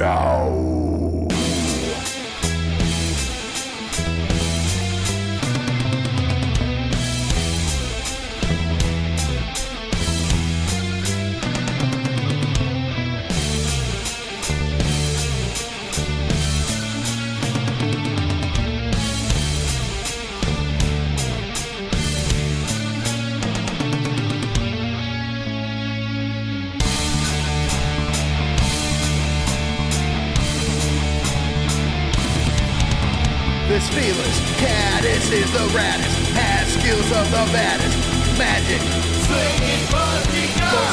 now. This fearless caddis is the raddest, has skills of the baddest, magic, slinging for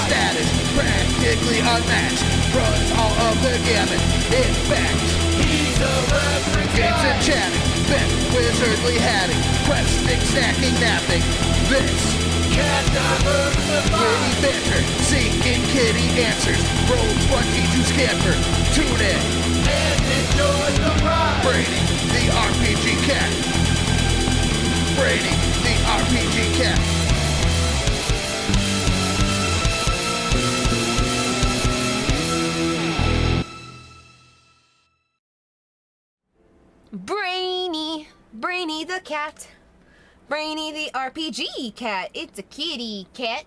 status, practically unmatched, runs all of the gamut, in fact, he's a reference games and chatting, bent wizardly hatting, questing, snacking, napping, this cat diversified, witty banter, seeking kitty answers, roll 20 to scamper, tune in, and enjoy the ride, Brady, the RPG cat. Brady, the RPG cat. Brainy the cat. Brainy the RPG cat. It's a kitty cat.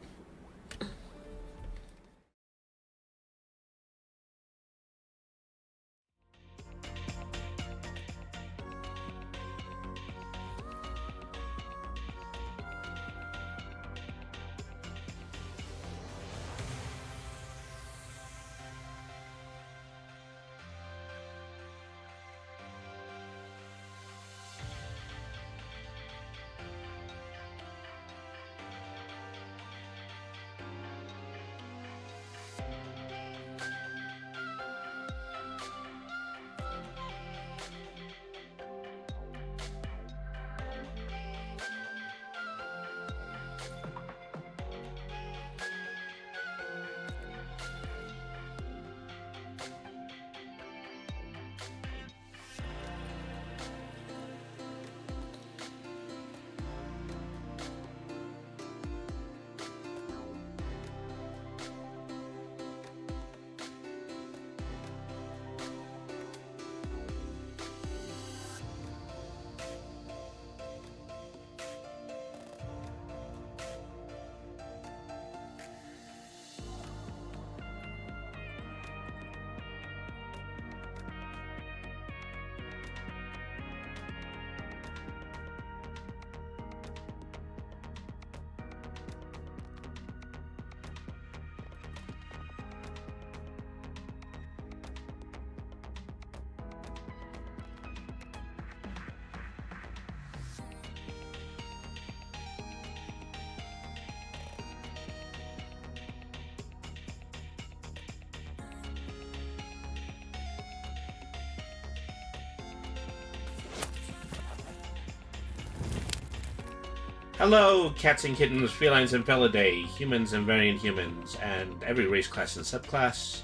Hello, cats and kittens, felines and felidae, humans and variant humans, and every race, class, and subclass.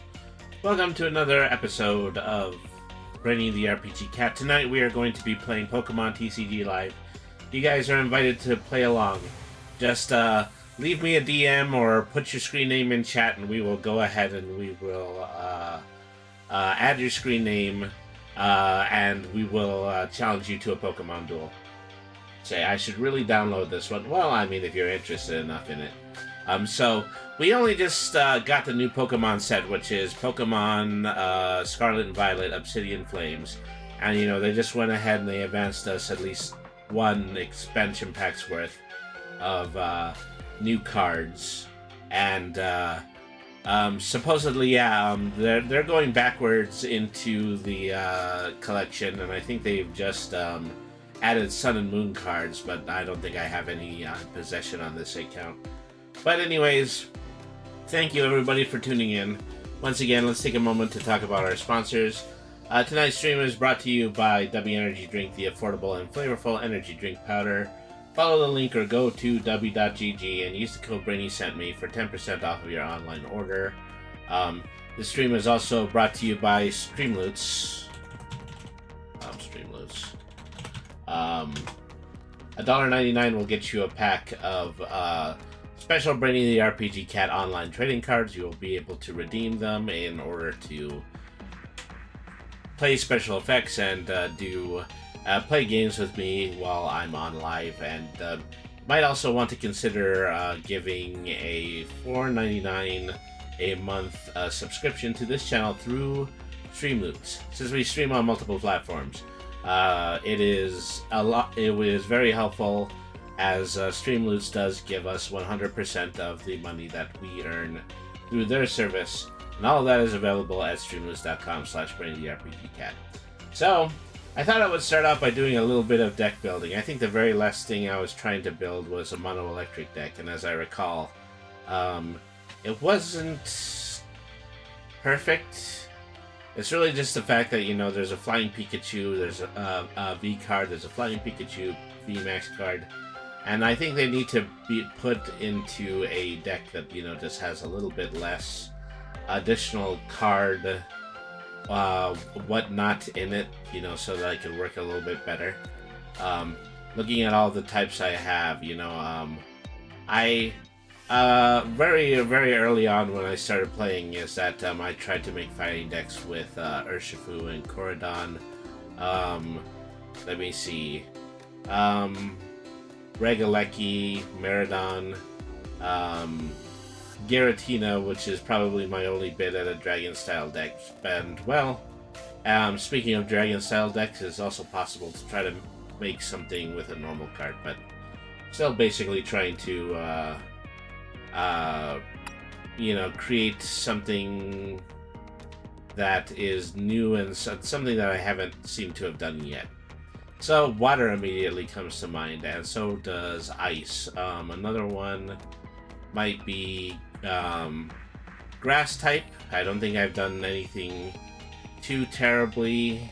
Welcome to another episode of Brainy the RPG Cat. Tonight we are going to be playing Pokemon TCG Live. You guys are invited to play along. Just leave me a DM or put your screen name in chat and we will go ahead and we will add your screen name and we will challenge you to a Pokemon duel. Say, I should really download this one. Well, I mean, if you're interested enough in it. So, we only just got the new Pokemon set, which is Pokemon Scarlet and Violet Obsidian Flames. And, you know, they just went ahead and they advanced us at least one expansion pack's worth of new cards. And, supposedly, yeah, they're going backwards into the collection, and I think they've just added Sun and Moon cards, but I don't think I have any possession on this account. But anyways, thank you everybody for tuning in. Once again, let's take a moment to talk about our sponsors. Tonight's stream is brought to you by W Energy Drink, the affordable and flavorful energy drink powder. Follow the link or go to w.gg and use the code BRAINYSENTME for 10% off of your online order. The stream is also brought to you by Streamloots. $1.99 will get you a pack of special Brainy the RPG Cat online trading cards. You will be able to redeem them in order to play special effects and do play games with me while I'm on live, and might also want to consider giving a $4.99 a month subscription to this channel through Streamloots. Since we stream on multiple platforms, it is very helpful, as Streamloots does give us 100% of the money that we earn through their service, and all of that is available at streamloots.com/BrainyTheRPGcat. So, I thought I would start out by doing a little bit of deck building. I think the very last thing I was trying to build was a mono-electric deck, and as I recall, it wasn't perfect. It's really just the fact that, you know, there's a Flying Pikachu, there's a V card, there's a Flying Pikachu VMAX card, and I think they need to be put into a deck that, you know, just has a little bit less additional card whatnot in it, you know, so that I can work a little bit better. Looking at all the types I have, you know, I very early on when I started playing is that I tried to make fighting decks with Urshifu and Koradon. Let me see, Regalecki, Meridon, Giratina, which is probably my only bit at a dragon style deck. And well, speaking of dragon style decks, it's also possible to try to make something with a normal card, but still basically trying to you know, create something that is new and something that I haven't seemed to have done yet. So water immediately comes to mind, and so does ice. Another one might be grass type. I don't think I've done anything too terribly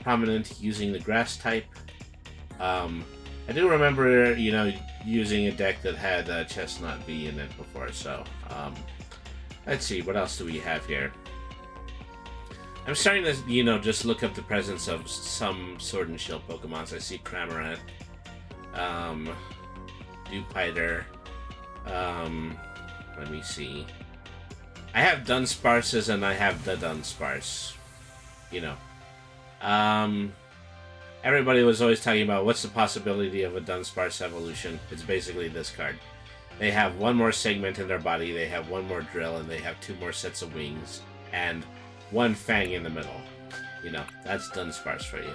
prominent using the grass type. I do remember, you know, using a deck that had Chestnut V in it before, so let's see, what else do we have here? I'm starting to, you know, just look up the presence of some Sword and Shield Pokemons. I see Cramorant, Dewpider, let me see. I have Dunsparces and I have the Dunsparce, you know. Everybody was always talking about what's the possibility of a Dunsparce evolution. It's basically this card. They have one more segment in their body, they have one more drill, and they have two more sets of wings, and one fang in the middle. You know, that's Dunsparce for you.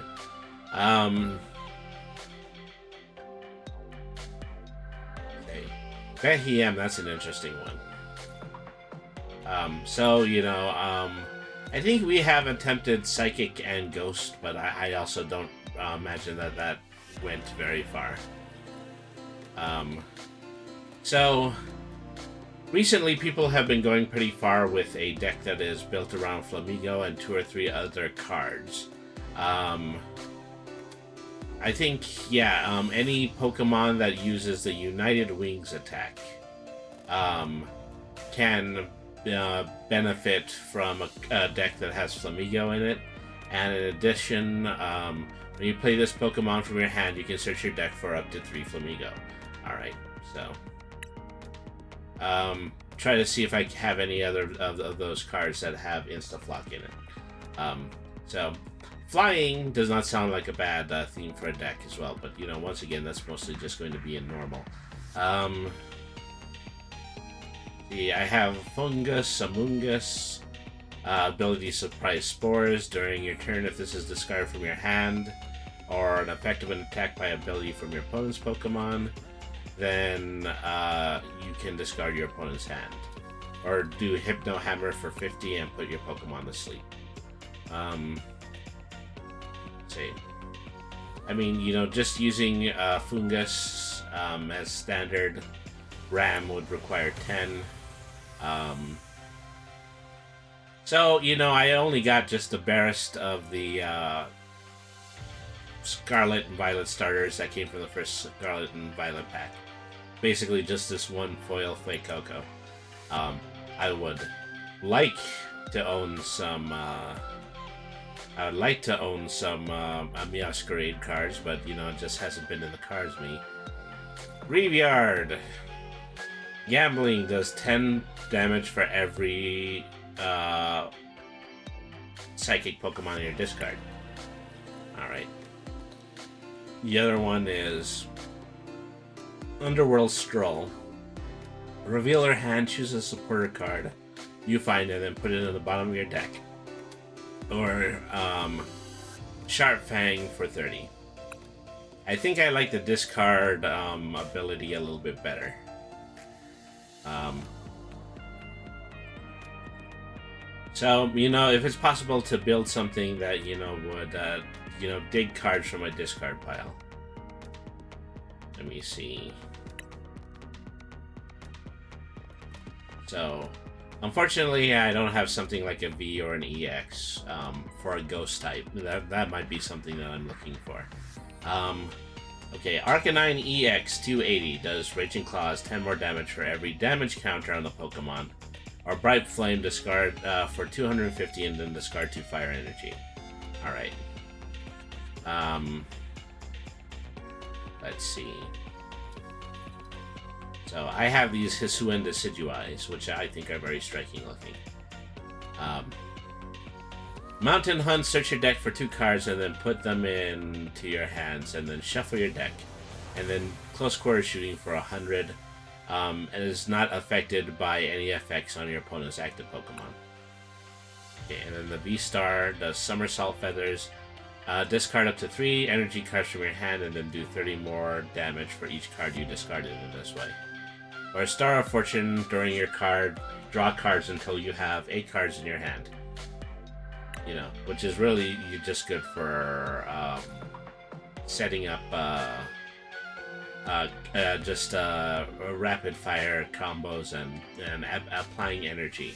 Okay. Behem, that's an interesting one. So, you know, I think we have attempted Psychic and Ghost, but I also don't imagine that that went very far. So, recently people have been going pretty far with a deck that is built around Flamigo and 2 or 3 other cards. I think, yeah, any Pokemon that uses the United Wings attack can benefit from a deck that has Flamigo in it. And in addition, when you play this Pokemon from your hand, you can search your deck for up to 3 Flamigo. Alright, so try to see if I have any other of those cards that have Instaflock in it. So flying does not sound like a bad theme for a deck as well, but you know, once again, that's mostly just going to be in normal. See, I have Fungus, Amoongus, ability to surprise spores during your turn if this is discarded from your hand, or an effective attack by ability from your opponent's Pokemon. Then you can discard your opponent's hand, or do Hypno Hammer for 50 and put your Pokemon to sleep. Let's see. I mean, you know, just using Fungus as standard RAM would require 10. So, you know, I only got just the barest of the Scarlet and Violet starters that came from the first Scarlet and Violet pack. Basically just this one foil Fuecoco. I would like to own some Meowscarade cards, but you know, it just hasn't been in the cards me. Graveyard. Gambling does 10 damage for every psychic Pokemon in your discard. Alright. The other one is Underworld Stroll. Reveal her hand, choose a supporter card you find, and then put it in the bottom of your deck. Or Sharp Fang for 30. I think I like the discard ability a little bit better. So, you know, if it's possible to build something that, you know, would, you know, dig cards from a discard pile. Let me see. So, unfortunately, I don't have something like a V or an EX for a ghost type. That might be something that I'm looking for. Okay, Arcanine EX 280 does Raging Claws 10 more damage for every damage counter on the Pokemon. Or Bright Flame discard for 250 and then discard 2 fire energy. Alright. Let's see. So I have these Hisuian Decidueyes, which I think are very striking looking. Mountain Hunt, search your deck for 2 cards and then put them into your hands and then shuffle your deck. And then Close Quarter Shooting for 100 and is not affected by any effects on your opponent's active Pokemon. Okay, and then the V-Star does Somersault Feathers. Discard up to 3 energy cards from your hand and then do 30 more damage for each card you discarded in this way. Or Star of Fortune, during your card, draw cards until you have 8 cards in your hand. You know, which is really just good for setting up rapid fire combos and applying energy.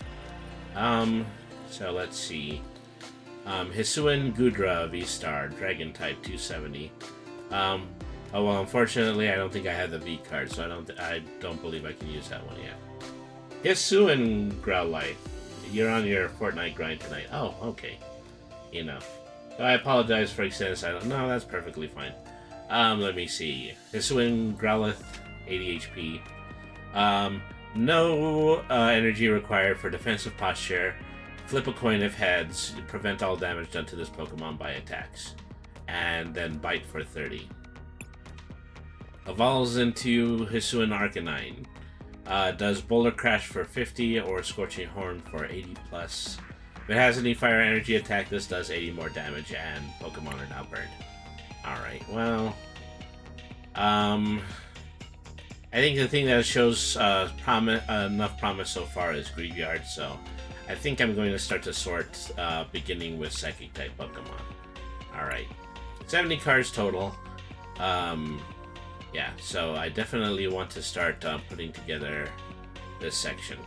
So let's see. Hisuian Gudra V-Star, Dragon type 270. Oh well, unfortunately, I don't think I have the V card, so I don't believe I can use that one yet. Hisuian Growlithe, you're on your Fortnite grind tonight. Oh, okay. You know. So I apologize for extended silence. No, that's perfectly fine. Let me see. Hisuian Growlithe, 80 HP. No energy required for defensive posture. Flip a coin if heads. Prevent all damage done to this Pokemon by attacks. And then bite for 30. Evolves into Hisuian Arcanine. Does Boulder Crash for 50 or Scorching Horn for 80 plus. If it has any fire energy attack, this does 80 more damage and Pokemon are now burned. Alright, well... I think the thing that shows enough promise so far is Graveyard, so I think I'm going to start to sort beginning with Psychic-type Pokemon. Alright. 70 cards total. Yeah, so I definitely want to start putting together this section.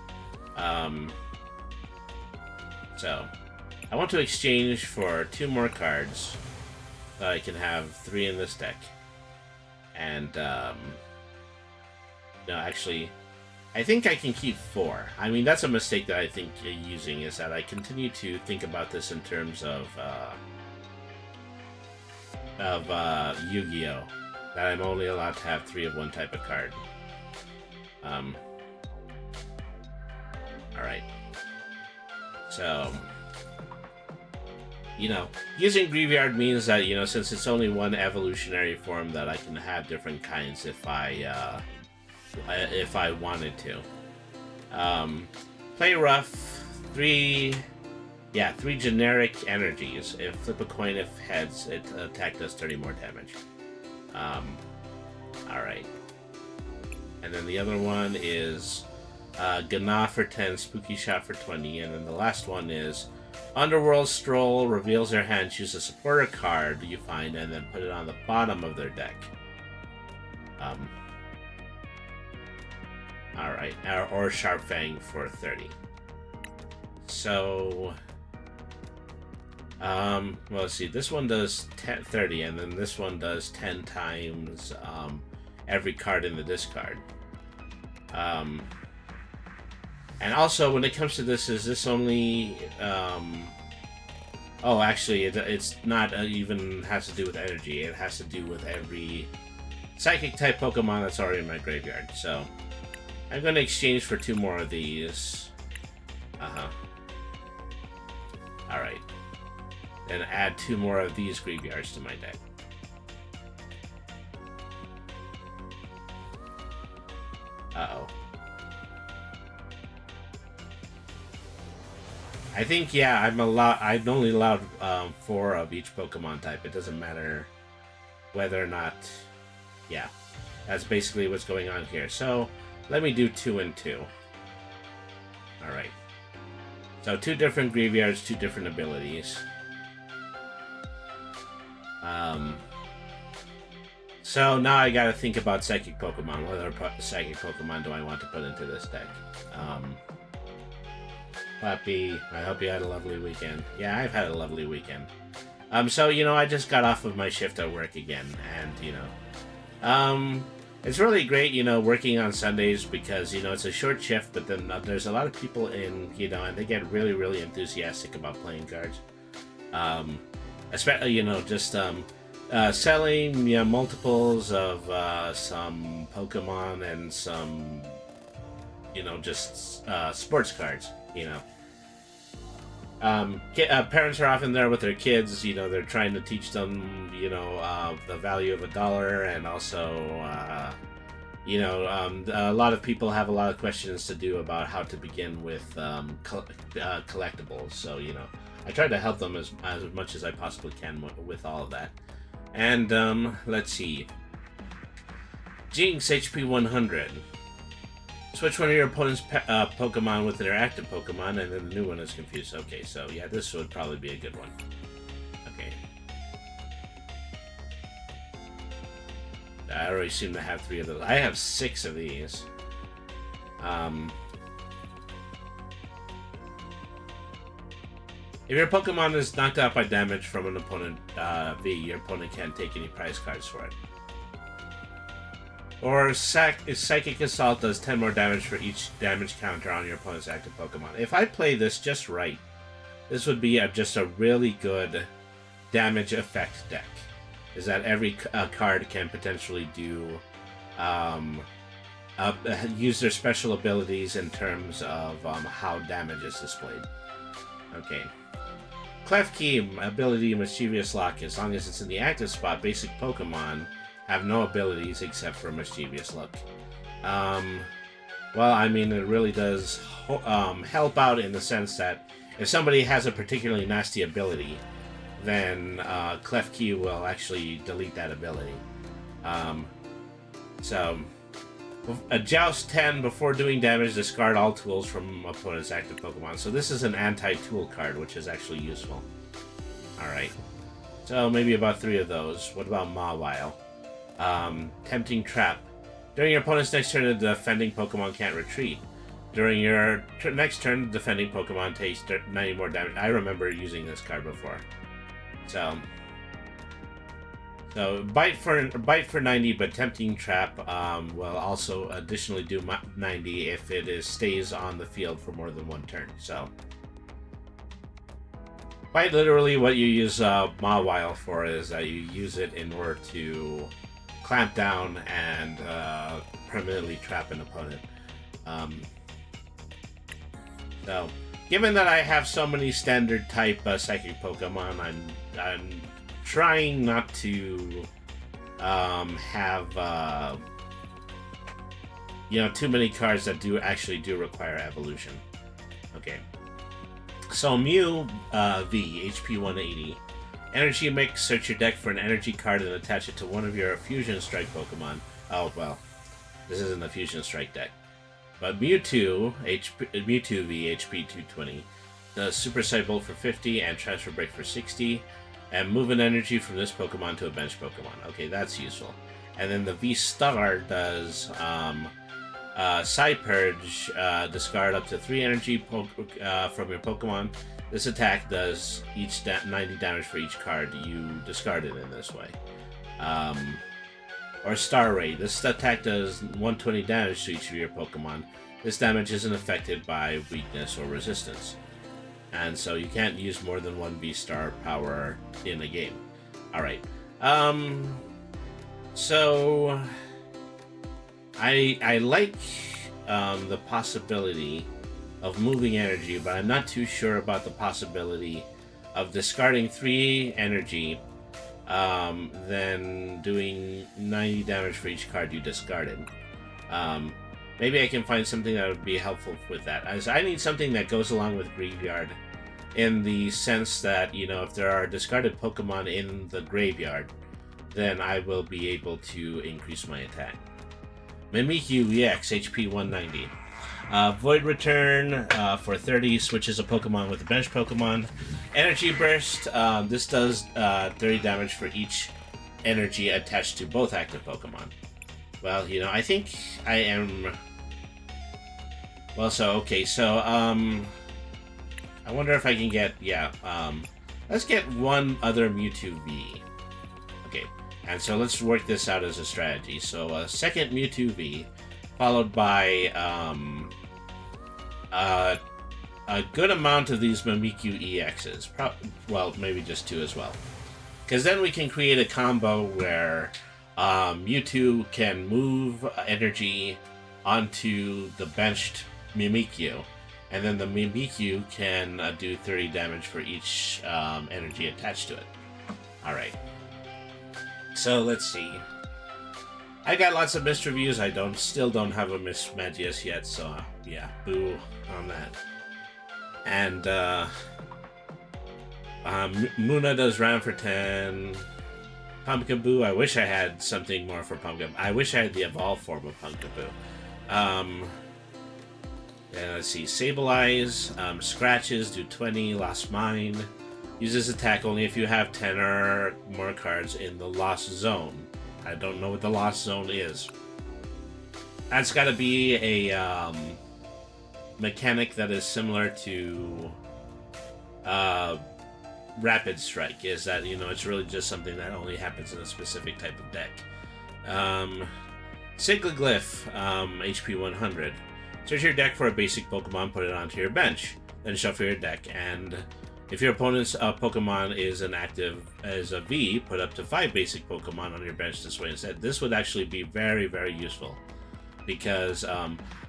So, I want to exchange for 2 more cards so I can have 3 in this deck. And, no, actually, I think I can keep 4. I mean, that's a mistake that I think you're using, is that I continue to think about this in terms of Yu-Gi-Oh! That I'm only allowed to have 3 of one type of card. Alright. So, you know, using Graveyard means that, you know, since it's only one evolutionary form, that I can have different kinds if I wanted to. Play rough, 3 generic energies. If flip a coin if heads, it attack does 30 more damage. Alright. And then the other one is Gana for 10, Spooky Shot for 20, and then the last one is Underworld Stroll, reveals their hand, choose a supporter card you find, and then put it on the bottom of their deck. Alright, or Sharp Fang for 30. So, well, let's see, this one does 30, and then this one does 10 times every card in the discard. And also, when it comes to this, is this only... oh, actually, it's not even has to do with energy. It has to do with every Psychic-type Pokemon that's already in my graveyard. So, I'm going to exchange for 2 more of these. Alright. and add 2 more of these graveyards to my deck. Uh-oh. I think, yeah, I'm only allowed 4 of each Pokemon type. It doesn't matter whether or not... Yeah, that's basically what's going on here. So, let me do 2 and 2. Alright. So, 2 different graveyards, 2 different abilities. So, now I gotta think about Psychic Pokemon. What other Psychic Pokemon do I want to put into this deck? Puppy, I hope you had a lovely weekend. Yeah, I've had a lovely weekend. So, you know, I just got off of my shift at work again, and, you know, it's really great, you know, working on Sundays because, you know, it's a short shift, but then there's a lot of people in, you know, and they get really, really enthusiastic about playing cards. Especially, you know, just, selling, you know, multiples of, some Pokemon and some, you know, just, sports cards. You know, parents are often there with their kids. You know, they're trying to teach them, you know, the value of $1, and also, you know, a lot of people have a lot of questions to do about how to begin with collectibles. So, you know, I try to help them as much as I possibly can with all of that. And let's see, Jinx HP 100. Switch one of your opponent's Pokemon with their active Pokemon, and then the new one is confused. Okay, so yeah, this would probably be a good one. Okay. I already seem to have 3 of those. I have 6 of these. If your Pokemon is knocked out by damage from an opponent V, your opponent can't take any prize cards for it. Or Psychic Assault does 10 more damage for each damage counter on your opponent's active Pokemon. If I play this just right, this would be just a really good damage effect deck. Is that every card can potentially do use their special abilities in terms of how damage is displayed. Okay. Klefki ability Mischievous Lock. As long as it's in the active spot, basic Pokemon have no abilities except for Mischievous Look. Well, I mean, it really does help out in the sense that if somebody has a particularly nasty ability, then Klefki will actually delete that ability. So, a Joust 10, before doing damage, discard all tools from opponent's active Pokemon. So this is an anti-tool card, which is actually useful. Alright. So maybe about 3 of those. What about Mawile? Tempting Trap. During your opponent's next turn, the defending Pokemon can't retreat. During your next turn, the defending Pokemon takes 90 more damage. I remember using this card before. So bite for 90, but Tempting Trap will also additionally do 90 if it stays on the field for more than 1 turn. So quite literally, what you use Mawile for is that you use it in order to clamp down and permanently trap an opponent. So, given that I have so many standard type psychic Pokemon, I'm trying not to have you know, too many cards that actually require evolution. Okay. So Mew V HP 180. Energy Mix, search your deck for an energy card and attach it to one of your Fusion Strike Pokemon. Oh, well, this isn't a Fusion Strike deck. But Mewtwo V, HP 220, does Super Cycle for 50 and Transfer Break for 60, and move an energy from this Pokemon to a bench Pokemon. Okay, that's useful. And then the V-Star does Side Purge, discard up to 3 energy from your Pokemon. This attack does 90 damage for each card you discarded in this way. Or Star Ray. This attack does 120 damage to each of your Pokemon. This damage isn't affected by weakness or resistance. And so you can't use more than 1 V-Star power in a game. Alright. So I like the possibility of moving energy, but I'm not too sure about the possibility of discarding 3 energy, then doing 90 damage for each card you discarded. Maybe I can find something that would be helpful with that. As I need something that goes along with Graveyard, in the sense that, you know, if there are discarded Pokemon in the graveyard, then I will be able to increase my attack. Mimikyu EX, HP 190. Void Return for 30, switches a Pokemon with a bench Pokemon. Energy Burst, this does 30 damage for each energy attached to both active Pokemon. Well, you know, I think I am... Well, so, okay, so, I wonder if I can get, let's get one other Mewtwo V. Okay, and so let's work this out as a strategy. So, a second Mewtwo V, followed by, a good amount of these Mimikyu EXs. Well, maybe just 2 as well. Because then we can create a combo where Mewtwo can move energy onto the benched Mimikyu, and then the Mimikyu can do 30 damage for each energy attached to it. Alright. So, let's see. I got lots of missed reviews. I still don't have a Miss Magius yet, so yeah, boo on that. And Muna does round for 10. Pumpkaboo, I wish I had something more for Pumpkaboo. I wish I had the evolved form of Pumpkaboo. And let's see, Sable Eyes, Scratches, do 20, Lost Mine. Uses attack only if you have 10 or more cards in the Lost Zone. I don't know what the Lost Zone is. That's got to be a mechanic that is similar to Rapid Strike, is that, you know, it's really just something that only happens in a specific type of deck. Cycloglyph, HP 100. Search your deck for a basic Pokemon, put it onto your bench. Then shuffle your deck, and if your opponent's Pokemon is a V, put up to 5 basic Pokemon on your bench this way instead. This would actually be very, very useful, because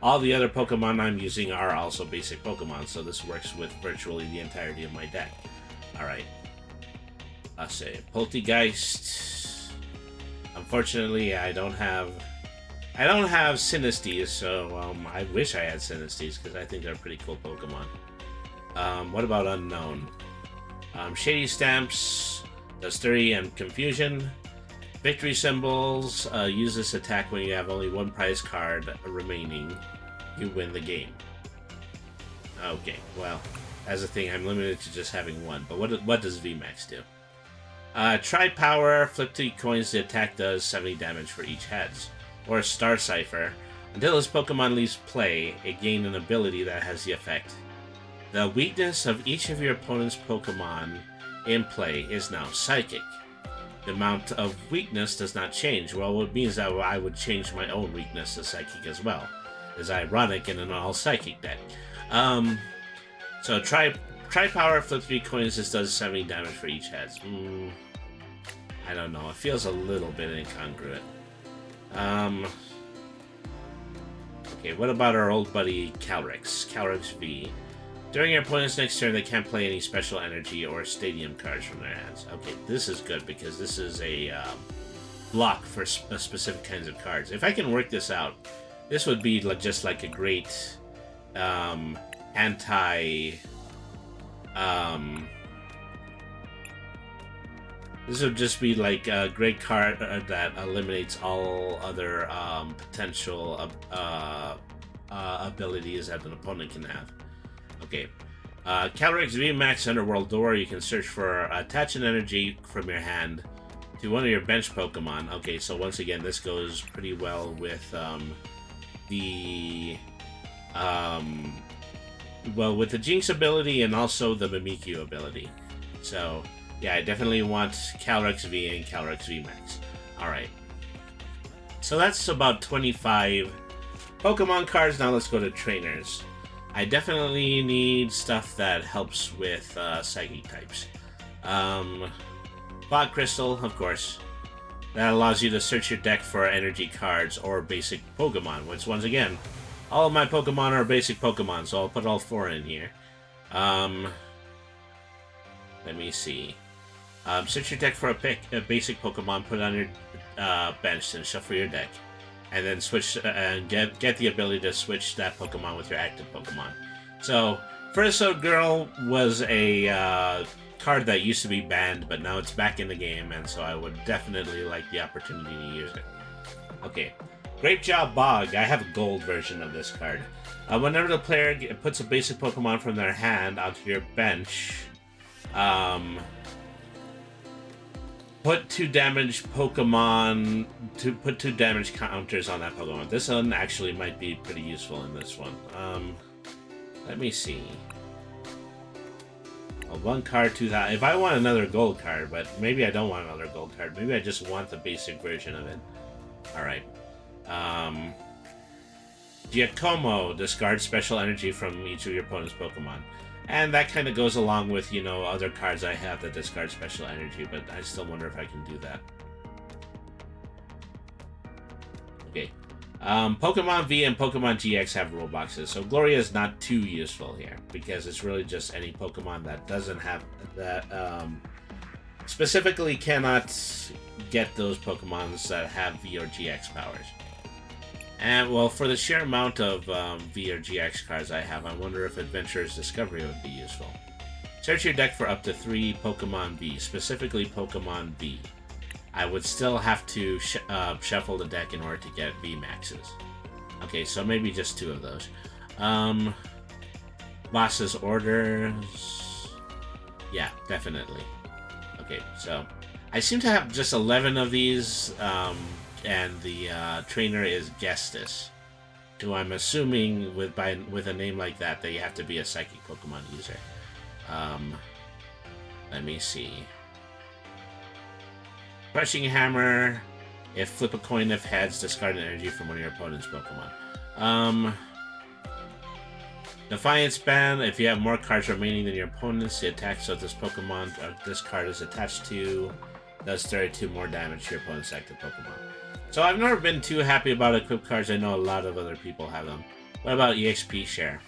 all the other Pokemon I'm using are also basic Pokemon, so this works with virtually the entirety of my deck. Alright. Let's say Poltegeist. Unfortunately, I don't have Sinistes, so I wish I had Sinistes, because I think they're pretty cool Pokemon. What about Unknown? Shady Stamps does 30 and Confusion. Victory Symbols, use this attack when you have only 1 prize card remaining. You win the game. Okay, well, as a thing, I'm limited to just having 1. But what does VMAX do? Try Power, flip 2 coins, the attack does 70 damage for each heads. Or Star Cipher. Until this Pokemon leaves play, it gains an ability that has the effect. The weakness of each of your opponent's Pokemon in play is now Psychic. The amount of weakness does not change. Well, it means that I would change my own weakness to Psychic as well. It's ironic in an all-Psychic deck. So try Power, flip 3 coins, this does 70 damage for each head. I don't know, it feels a little bit incongruent. Okay, what about our old buddy Calyrex? Calyrex V. During your opponent's next turn, they can't play any special energy or stadium cards from their hands. Okay, this is good, because this is a block for specific kinds of cards. If I can work this out, this would be just like a great this would just be like a great card that eliminates all other potential abilities that an opponent can have. Okay. Calyrex VMAX Underworld Door, you can search for attach an energy from your hand to one of your bench Pokemon. Okay, so once again, this goes pretty well with with the Jinx ability and also the Mimikyu ability. So, yeah, I definitely want Calyrex V and Calyrex VMAX. Alright. So that's about 25 Pokemon cards. Now let's go to trainers. I definitely need stuff that helps with Psychic types. Fog Crystal, of course. That allows you to search your deck for energy cards or basic Pokemon, which, once again, all of my Pokemon are basic Pokemon, so I'll put all 4 in here. Let me see. Search your deck for a basic Pokemon, put it on your bench, and shuffle your deck. And then switch and get the ability to switch that Pokemon with your active Pokemon. So, Furisode Girl was a card that used to be banned, but now it's back in the game, and so I would definitely like the opportunity to use it. Okay, Great Job Bog. I have a gold version of this card. Whenever the player puts a basic Pokemon from their hand onto your bench, put 2 damage Pokemon to put 2 damage counters on that Pokemon. This one actually might be pretty useful in this one. Let me see. Well, 1 card, 2,000. If I want another gold card, but maybe I don't want another gold card. Maybe I just want the basic version of it. All right. Giacomo, discard special energy from each of your opponent's Pokemon. And that kind of goes along with, you know, other cards I have that discard special energy, but I still wonder if I can do that. Okay. Pokemon V and Pokemon GX have rule boxes, so Gloria is not too useful here, because it's really just any Pokemon that doesn't have that, specifically cannot get those Pokemons that have V or GX powers. And, well, for the sheer amount of V or GX cards I have, I wonder if Adventurer's Discovery would be useful. Search your deck for up to 3 Pokemon V, specifically Pokemon V. I would still have to shuffle the deck in order to get V maxes. Okay, so maybe just 2 of those. Boss's Orders. Yeah, definitely. Okay, so I seem to have just 11 of these, and the trainer is Gestus, who I'm assuming with a name like that you have to be a Psychic Pokemon user. Let me see. Crushing Hammer. If flip a coin, if heads, discard an energy from one of your opponent's Pokemon. Defiance Ban. If you have more cards remaining than your opponent's, the attack so this Pokemon this card is attached to does 32 more damage to your opponent's active Pokemon. So I've never been too happy about equipped cards. I know a lot of other people have them. What about EXP Share?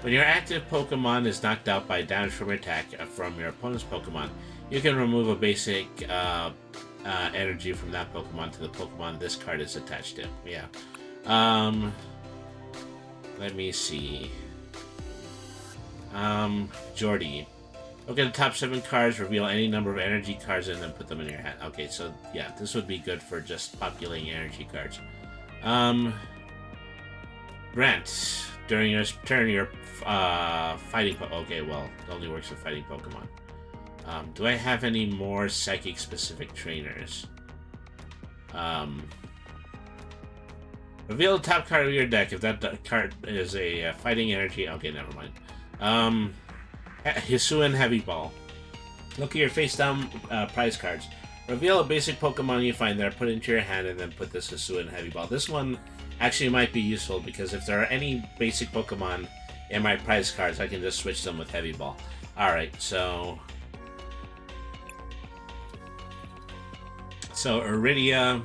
When your active Pokemon is knocked out by damage from your attack from your opponent's Pokemon, you can remove a basic energy from that Pokemon to the Pokemon this card is attached to. Yeah. Let me see. Jordy. Look at the top 7 cards, reveal any number of energy cards, and then put them in your hand. Okay, so yeah, this would be good for just populating energy cards. Brent. During your turn, your fighting... Okay, well, it only works with fighting Pokemon. Do I have any more Psychic-specific trainers? Reveal the top card of your deck. If that card is a fighting energy... Okay, never mind. Hisuian Heavy Ball. Look at your face-down prize cards. Reveal a basic Pokemon you find there, put it into your hand, and then put this Hisuian Heavy Ball. This one actually might be useful, because if there are any basic Pokemon in my prize cards, I can just switch them with Heavy Ball. Alright, so Iridia,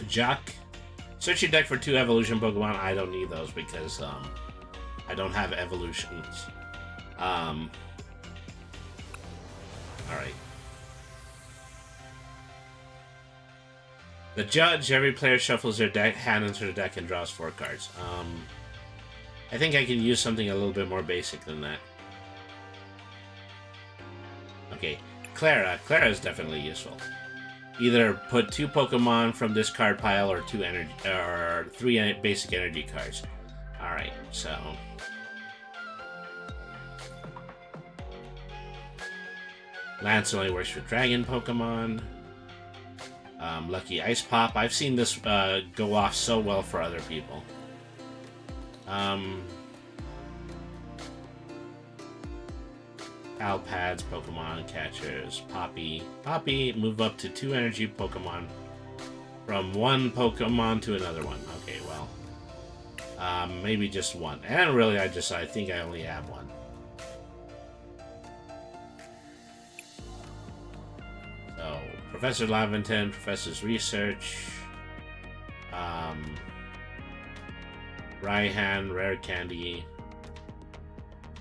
Jock. Search your deck for 2 evolution Pokemon. I don't need those because I don't have evolutions. Alright. The Judge. Every player shuffles their hand into their deck and draws 4 cards. I think I can use something a little bit more basic than that. Okay, Clara. Clara is definitely useful. Either put 2 Pokemon from this card pile or 2 energy or 3 basic energy cards. Alright, so Lance only works for Dragon Pokemon. Lucky Ice Pop. I've seen this go off so well for other people. Alpads, Pokemon Catchers, Poppy. Poppy, move up to 2 energy Pokemon from one Pokemon to another one. Okay, well, maybe just 1. And really, I think I only have 1. So, Professor Laventon, Professor's Research, Raihan, Rare Candy,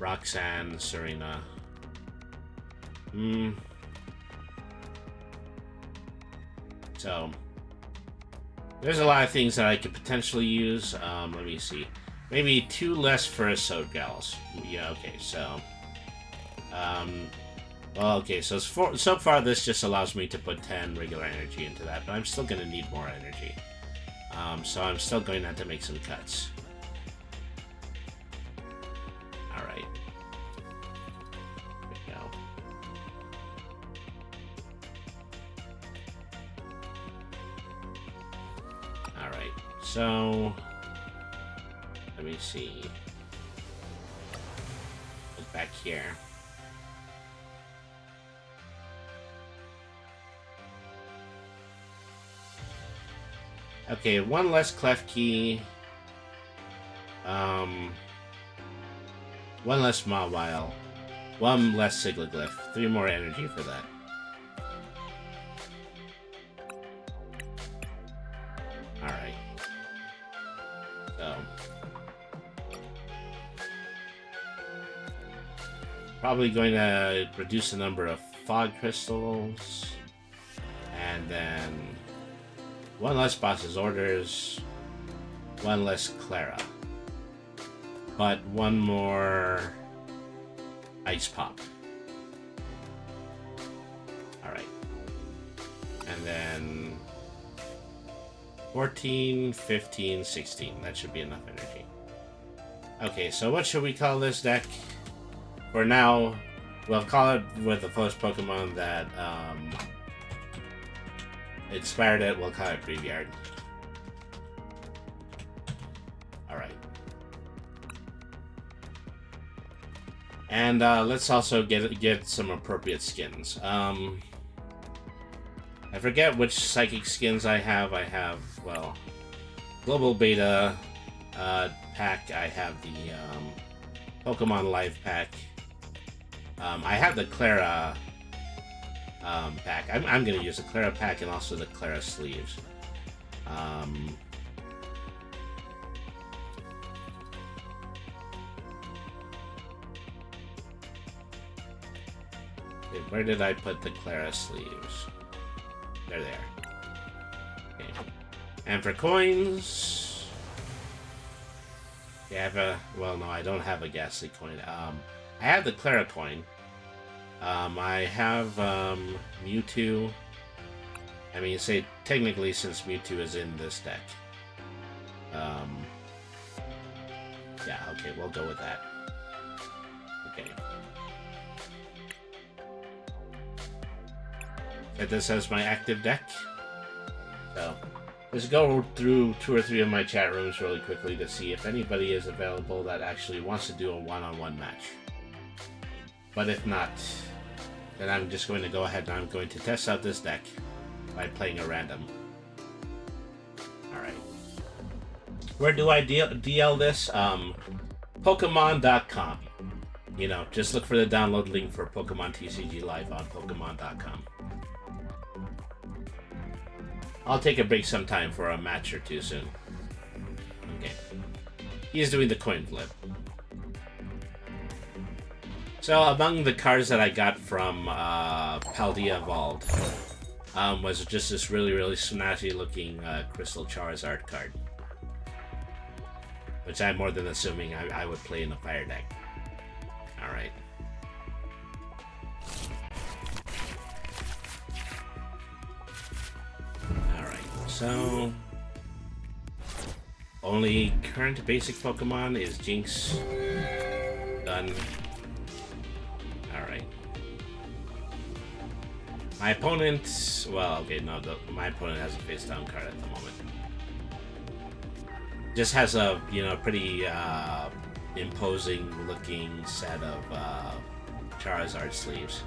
Roxanne, Serena. So there's a lot of things that I could potentially use. Let me see. Maybe 2 less Ferrosode Gals. Yeah, okay, so... well, okay, so so far this just allows me to put 10 regular energy into that, but I'm still going to need more energy. So I'm still going to have to make some cuts. Alright. There we go. Alright, so... let me see. Look back here. Okay, 1 less clef key. 1 less Mawile. 1 less Siglaglyph. 3 more energy for that. Alright. So. Probably going to reduce the number of fog crystals. And then 1 less boss's orders, 1 less Clara, but 1 more ice pop. Alright. And then 14, 15, 16. That should be enough energy. Okay, so what should we call this deck? For now, we'll call it with the first Pokemon that inspired it. We'll call it Graveyard. Alright. And let's also get some appropriate skins. I forget which psychic skins I have. I have, well, Global Beta pack. I have the Pokemon Live pack. I have the Clara pack. I'm going to use the Clara pack and also the Clara sleeves. Okay, where did I put the Clara sleeves? There they are. Okay. And for coins... okay, I have a... well, no, I don't have a Ghastly coin. I have the Clara coin. I have Mewtwo. I mean, say technically since Mewtwo is in this deck. Yeah, okay, we'll go with that. Okay. Set this as my active deck. So, let's go through 2 or 3 of my chat rooms really quickly to see if anybody is available that actually wants to do a one-on-one match. But if not, then I'm just going to go ahead and I'm going to test out this deck by playing a random. Alright. Where do I DL this? Pokemon.com. You know, just look for the download link for Pokemon TCG Live on Pokemon.com. I'll take a break sometime for a match or 2 soon. Okay. He's doing the coin flip. So, among the cards that I got from Paldea Vault was just this really, really snazzy looking Crystal Charizard card. Which I'm more than assuming I would play in the fire deck. Alright. Alright, so... only current basic Pokemon is Jinx. Done. Alright. My opponent... well, okay, no, my opponent has a face-down card at the moment. Just has a, you know, pretty imposing looking set of Charizard sleeves.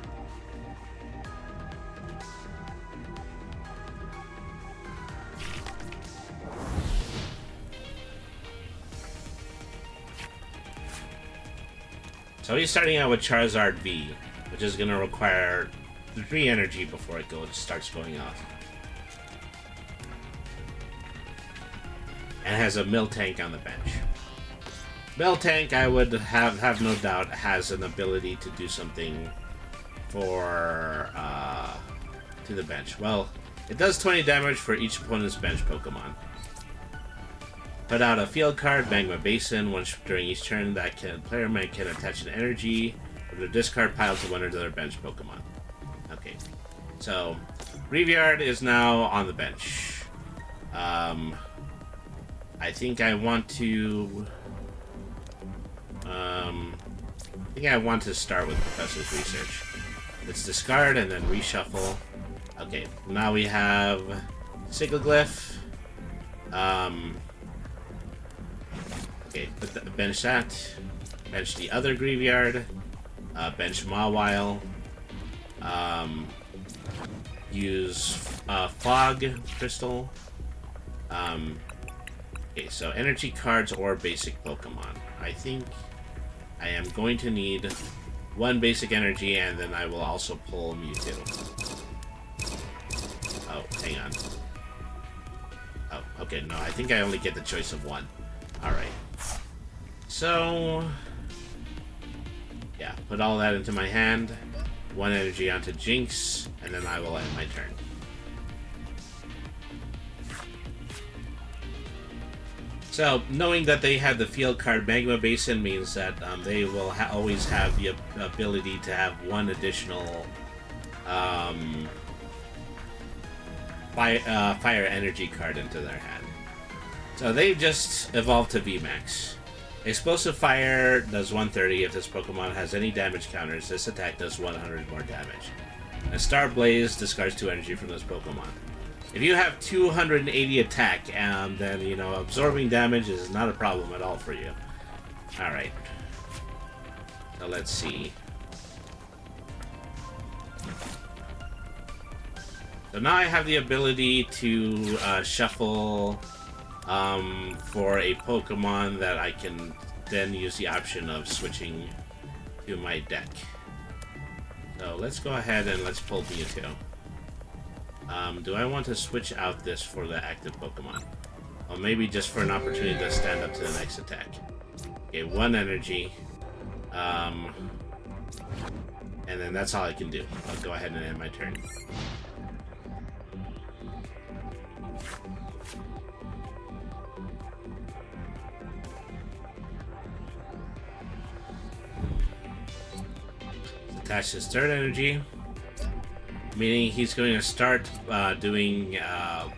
So he's starting out with Charizard V, which is going to require 3 energy before it starts going off. And has a Miltank on the bench. Miltank, I would have no doubt, has an ability to do something for to the bench? Well, it does 20 damage for each opponent's bench Pokemon. Put out a field card, Magma Basin. Once during each turn, player can attach an energy from their discard pile to one of their bench Pokemon. Okay, so Graveyard is now on the bench. I think I want to. I think I want to start with Professor's Research. Let's discard and then reshuffle. Okay, now we have Siggleglyph. Okay, bench that. Bench the other Graveyard. Bench Mawile. Use Fog Crystal. Okay, so energy cards or basic Pokemon. I think I am going to need one basic energy, and then I will also pull Mewtwo. Oh, hang on. Oh, okay, no, I think I only get the choice of one. Alright. So, yeah, put all that into my hand. One energy onto Jinx, and then I will end my turn. So, knowing that they have the field card Magma Basin means that they will always have the ability to have one additional fire energy card into their hand. So they've just evolved to VMAX. Explosive Fire does 130 if this Pokemon has any damage counters. This attack does 100 more damage. And Star Blaze discards 2 energy from this Pokemon. If you have 280 attack, then, you know, absorbing damage is not a problem at all for you. Alright. So let's see. So now I have the ability to shuffle for a Pokemon that I can then use the option of switching to my deck. So let's go ahead and let's pull Mewtwo. Do I want to switch out this for the active Pokemon? Or maybe just for an opportunity to stand up to the next attack. Okay, 1 energy. And then that's all I can do. I'll go ahead and end my turn. Attach his third energy. Meaning he's going to start doing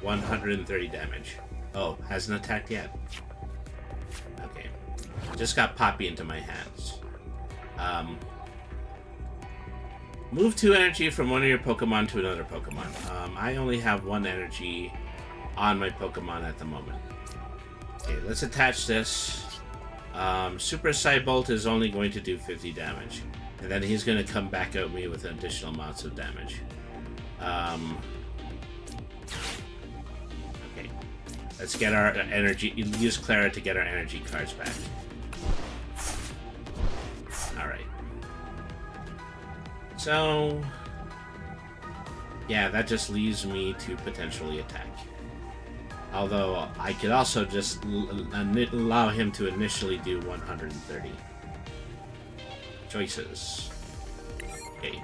130 damage. Oh, hasn't attacked yet. Okay. Just got Poppy into my hands. Move 2 energy from one of your Pokemon to another Pokemon. I only have 1 energy on my Pokemon at the moment. Okay, let's attach this. Super Psybolt is only going to do 50 damage. And then he's going to come back at me with additional amounts of damage. Okay. Let's get our energy. Use Clara to get our energy cards back. Alright. So, yeah, that just leaves me to potentially attack. Although, I could also just allow him to initially do 130. Choices. Okay.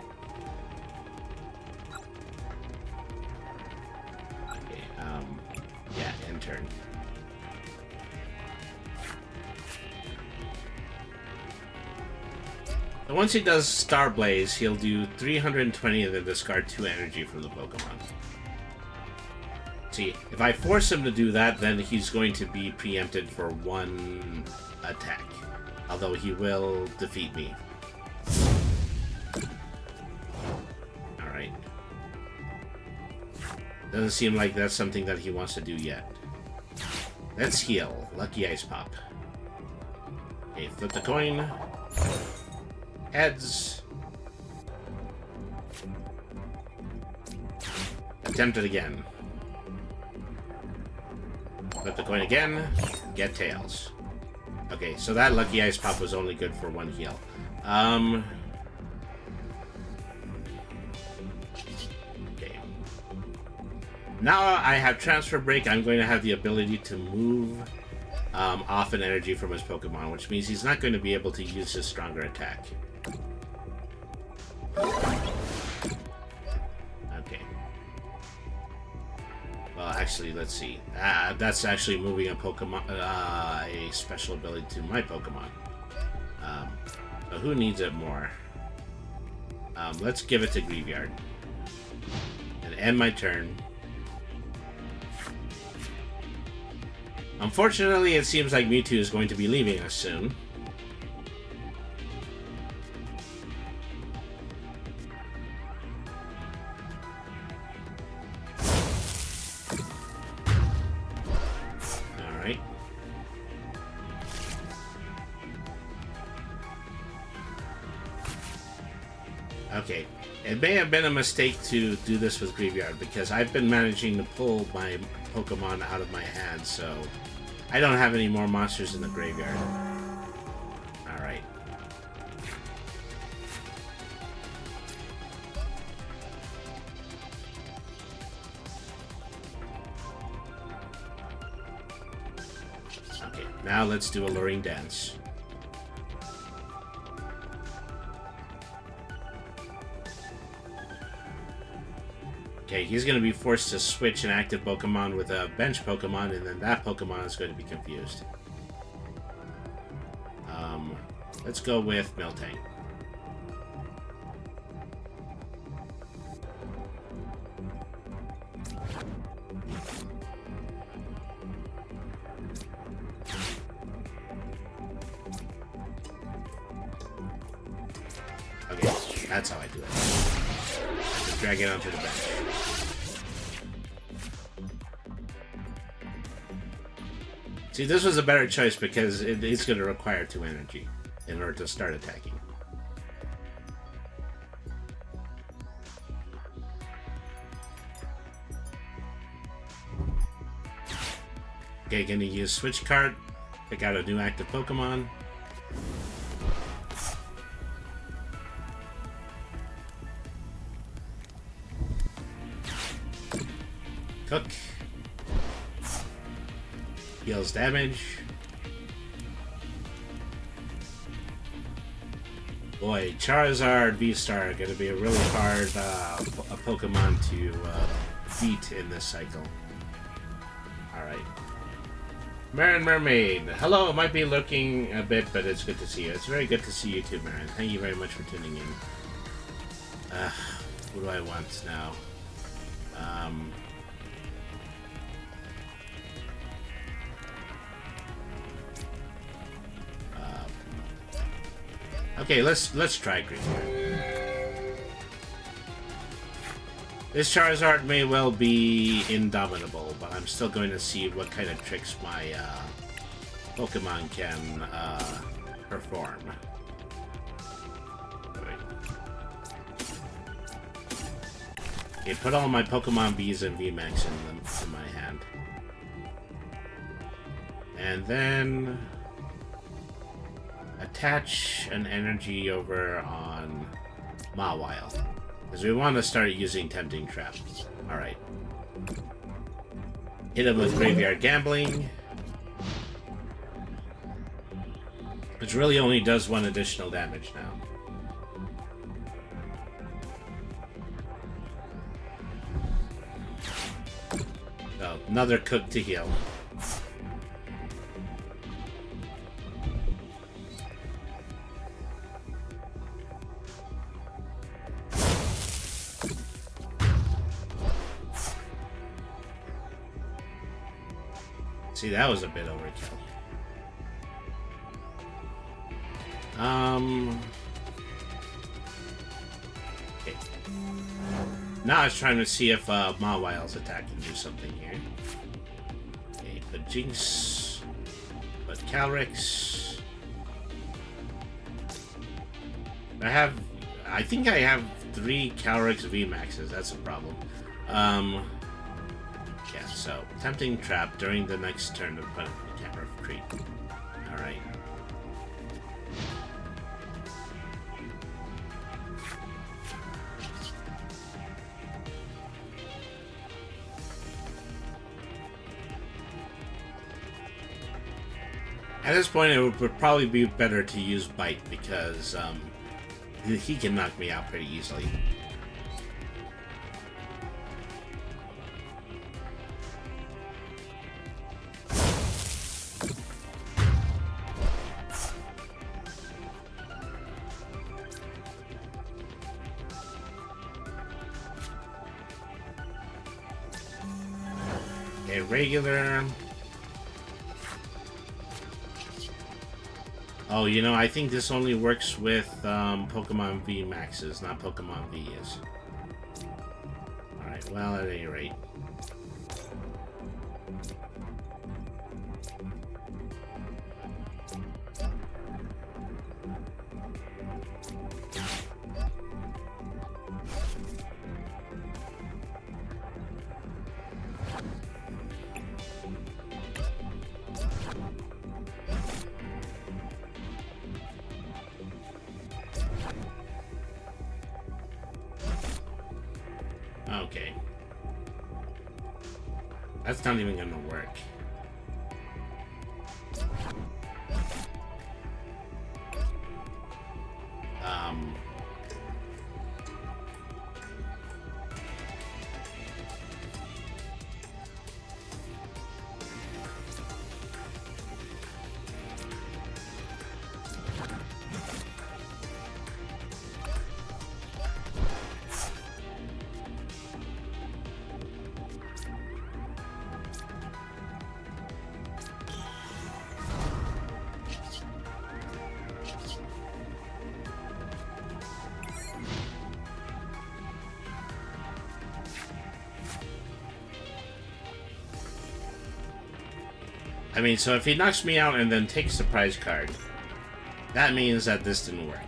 Yeah, end turn. So once he does Star Blaze, he'll do 320 and then discard 2 energy from the Pokemon. See, if I force him to do that, then he's going to be preempted for 1 attack. Although he will defeat me. Alright. Doesn't seem like that's something that he wants to do yet. Let's heal. Lucky Ice Pop. Okay, flip the coin. Heads. Attempt it again. Flip the coin again. Get tails. Okay, so that Lucky Ice Pop was only good for 1 heal. Okay. Now I have Transfer Break. I'm going to have the ability to move off an energy from his Pokemon, which means he's not going to be able to use his stronger attack. actually, let's see. That's actually moving a Pokemon, a special ability to my Pokemon. So who needs it more? Let's give it to Graveyard. And end my turn. Unfortunately, it seems like Mewtwo is going to be leaving us soon. Alright. Okay. It may have been a mistake to do this with Graveyard because I've been managing to pull my Pokemon out of my hand, so I don't have any more monsters in the graveyard. Alright. Okay, now let's do Alluring Dance. Okay, he's going to be forced to switch an active Pokemon with a bench Pokemon, and then that Pokemon is going to be confused. Let's go with Miltank. Okay, that's how I do it. Just drag it onto the bench. See, this was a better choice because it's going to require 2 energy in order to start attacking. Okay, gonna use Switch Card, pick out a new active Pokemon. Cook. Deals damage. Boy, Charizard V-Star are going to be a really hard a Pokemon to beat in this cycle. Alright. Marin Mermaid. Hello, it might be lurking a bit, but it's good to see you. It's very good to see you too, Marin. Thank you very much for tuning in. What do I want now? Okay, let's try Graveyard. This Charizard may well be indomitable, but I'm still going to see what kind of tricks my Pokemon can perform. Okay, put all my Pokemon Bs and VMAX in my hand. And then attach an energy over on Mawile, because we want to start using Tempting Trap. Alright. Hit him with Graveyard Gambling, which really only does 1 additional damage now. So, another Cook to heal. See, that was a bit overkill. Okay. Now I was trying to see if Mawile's attack can do something here. Okay, put Jinx, put Calyrex. I think I have 3 Calyrex VMAXs, that's a problem. Yeah, so Tempting Trap during the next turn to put the Camera of Creep. Alright. At this point, it would probably be better to use Bite because he can knock me out pretty easily. Okay, regular. Oh, you know, I think this only works with Pokemon V Maxes, not Pokemon Vs. Alright, well, at any rate. Okay. That's not even gonna work. I mean, so if he knocks me out and then takes the prize card, that means that this didn't work.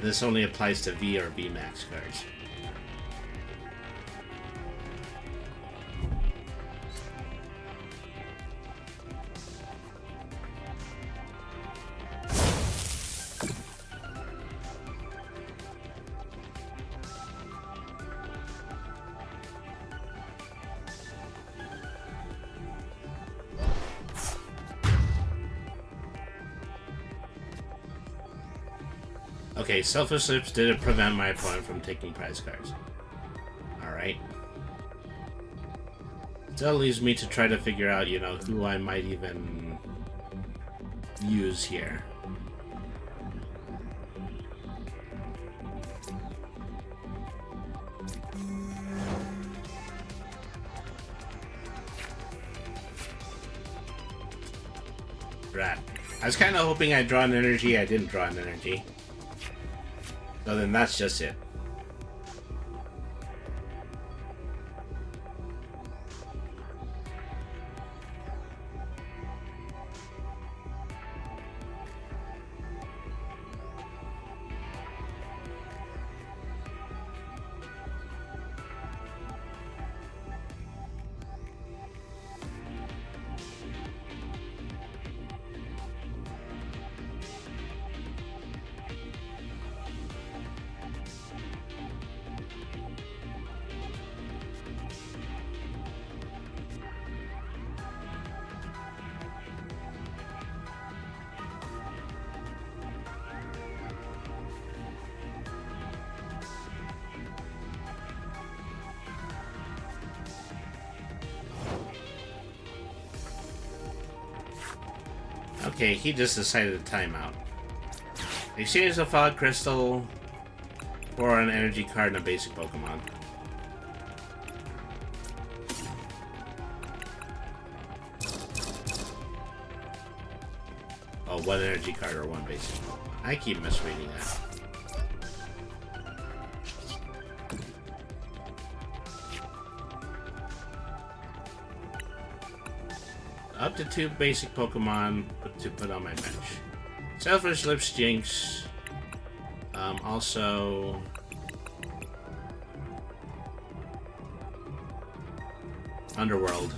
This only applies to V or V Max cards. Okay, Selfish Lips didn't prevent my opponent from taking prize cards. Alright. Still leaves me to try to figure out, you know, who I might even use here. Rat. I was kind of hoping I'd draw an energy. I didn't draw an energy. So then that's just it. Okay, he just decided to time out. Exchange the Fog Crystal for an energy card and a basic Pokemon. Oh, one energy card or one basic Pokemon. I keep misreading that. Up to 2 basic Pokemon to put on my bench. Selfish Lips, Jinx. Also... Underworld.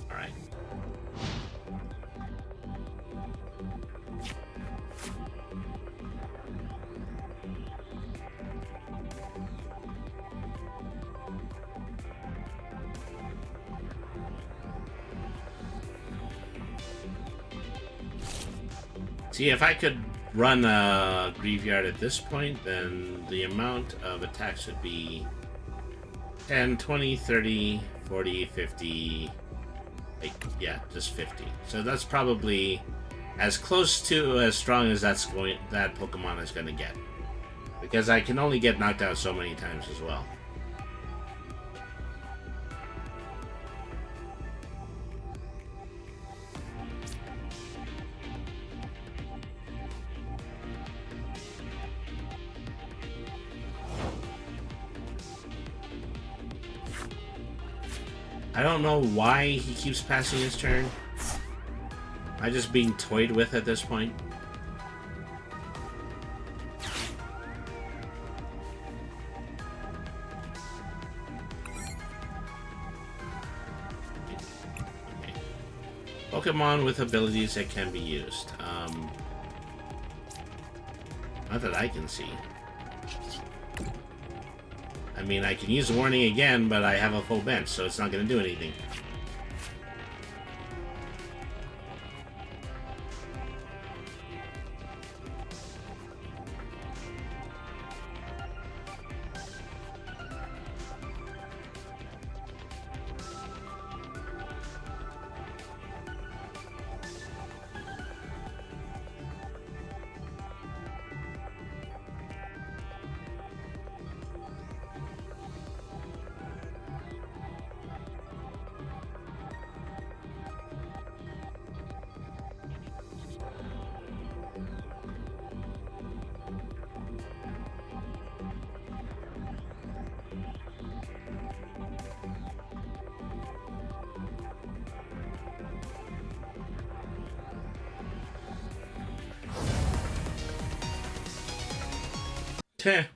Alright. See, if I could run a Graveyard at this point, then the amount of attacks would be 10, 20, 30, 40, 50, like, yeah, just 50. So that's probably as close to as strong as that Pokemon is going to get. Because I can only get knocked out so many times as well. I don't know why he keeps passing his turn. Am I just being toyed with at this point? Pokemon with abilities that can be used. Not that I can see. I mean, I can use Warning again, but I have a full bench, so it's not going to do anything.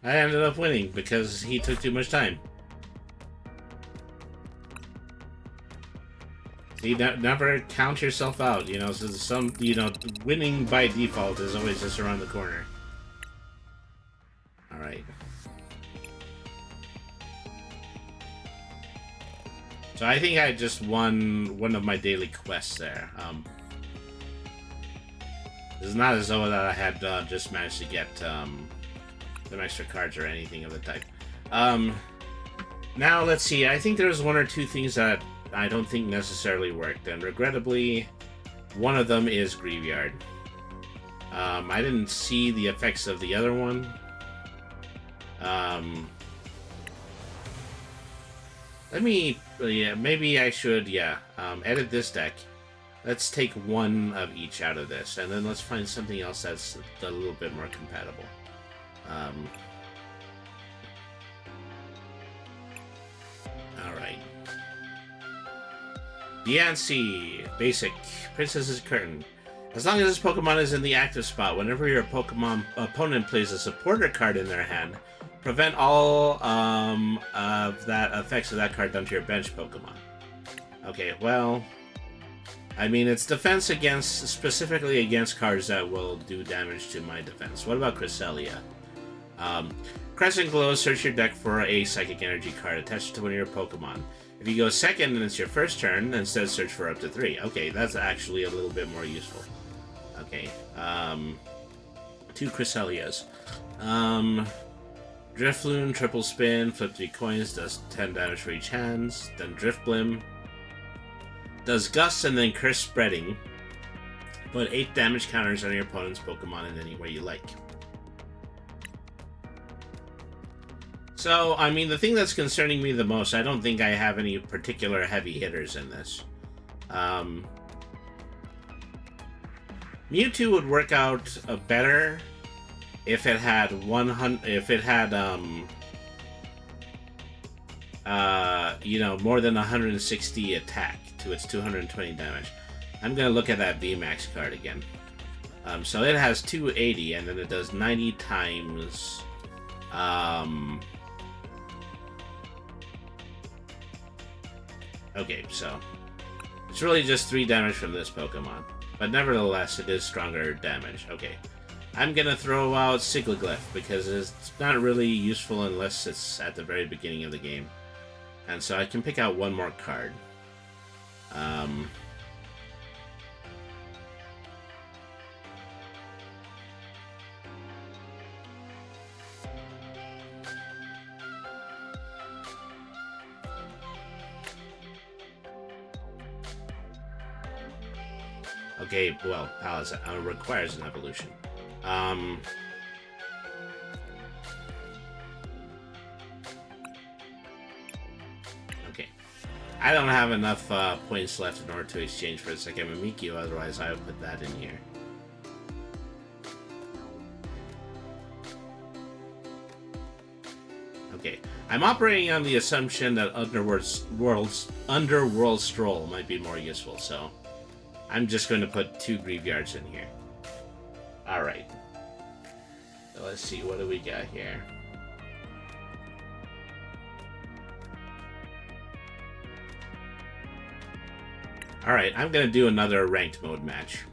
I ended up winning because he took too much time. See, never count yourself out, you know, so winning by default is always just around the corner. Alright. So I think I just won one of my daily quests there. It's not as though that I had just managed to get some extra cards or anything of the type. Now, let's see. I think there's one or two things that I don't think necessarily worked, and regrettably, one of them is Graveyard. I didn't see the effects of the other one. Maybe I should, edit this deck. Let's take one of each out of this, and then let's find something else that's a little bit more compatible. Alright. Diancie, basic, Princess's Curtain. As long as this Pokemon is in the active spot, whenever your Pokemon opponent plays a supporter card in their hand, prevent all of that effects of that card done to your bench Pokemon. Okay, well, I mean, it's defense against, specifically against cards that will do damage to my defense. What about Cresselia? Crescent Glow, search your deck for a Psychic Energy card attached to one of your Pokemon. If you go second and it's your first turn, instead search for up to 3. Okay, that's actually a little bit more useful. Okay, 2 Cresselias. Drifloon, triple spin, flip 3 coins, does 10 damage for each hands. Then Driftblim does Gust and then Curse Spreading. Put 8 damage counters on your opponent's Pokemon in any way you like. So, I mean, the thing that's concerning me the most, I don't think I have any particular heavy hitters in this. Mewtwo would work out better if it had more than 160 attack to its 220 damage. I'm gonna look at that VMAX card again. So it has 280, and then it does 90 times. Okay, so it's really just 3 damage from this Pokemon, but nevertheless, it is stronger damage. Okay, I'm gonna throw out Siglaglyph because it's not really useful unless it's at the very beginning of the game, and so I can pick out one more card. Okay, well, Palace requires an evolution. Okay. I don't have enough points left in order to exchange for a second Mimikyu, otherwise I would put that in here. Okay, I'm operating on the assumption that Underworld Stroll might be more useful, so I'm just going to put 2 graveyards in here. Alright. So let's see, what do we got here? Alright, I'm going to do another ranked mode match.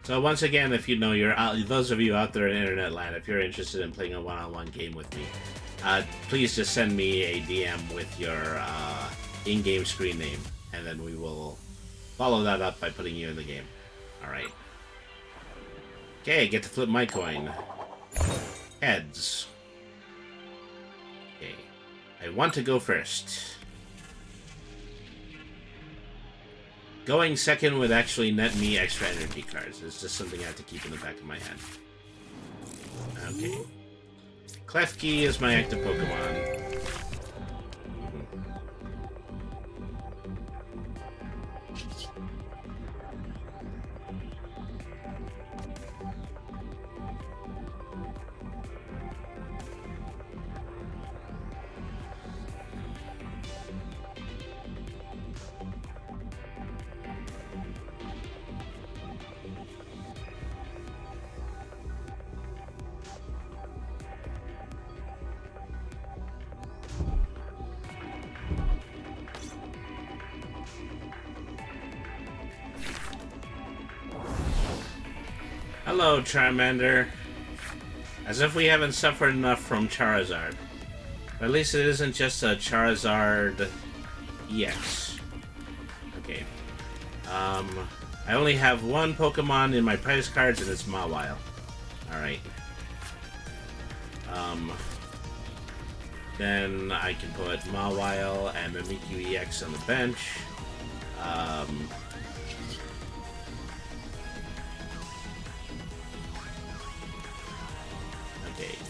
So once again, if you know those of you out there in internet land, if you're interested in playing a one-on-one game with me, please just send me a DM with your in-game screen name, and then we will follow that up by putting you in the game. Alright. Okay, get to flip my coin. Heads. Okay. I want to go first. Going second would actually net me extra energy cards. It's just something I have to keep in the back of my head. Okay. Klefki is my active Pokemon. Hello, Charmander. As if we haven't suffered enough from Charizard. But at least it isn't just a Charizard EX. Okay. I only have 1 Pokemon in my prize cards, and it's Mawile. Alright. Then I can put Mawile and Mimikyu EX on the bench.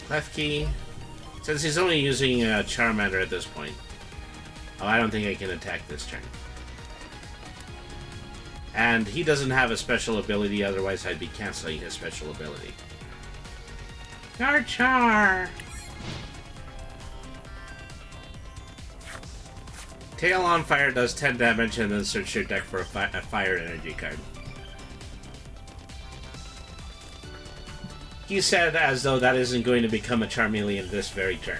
Klefki, since he's only using Charmander at this point. Oh, I don't think I can attack this turn. And he doesn't have a special ability, otherwise I'd be canceling his special ability. Garchar! Tail on Fire does 10 damage, and then search your deck for a fire energy card. He said as though that isn't going to become a Charmeleon this very turn.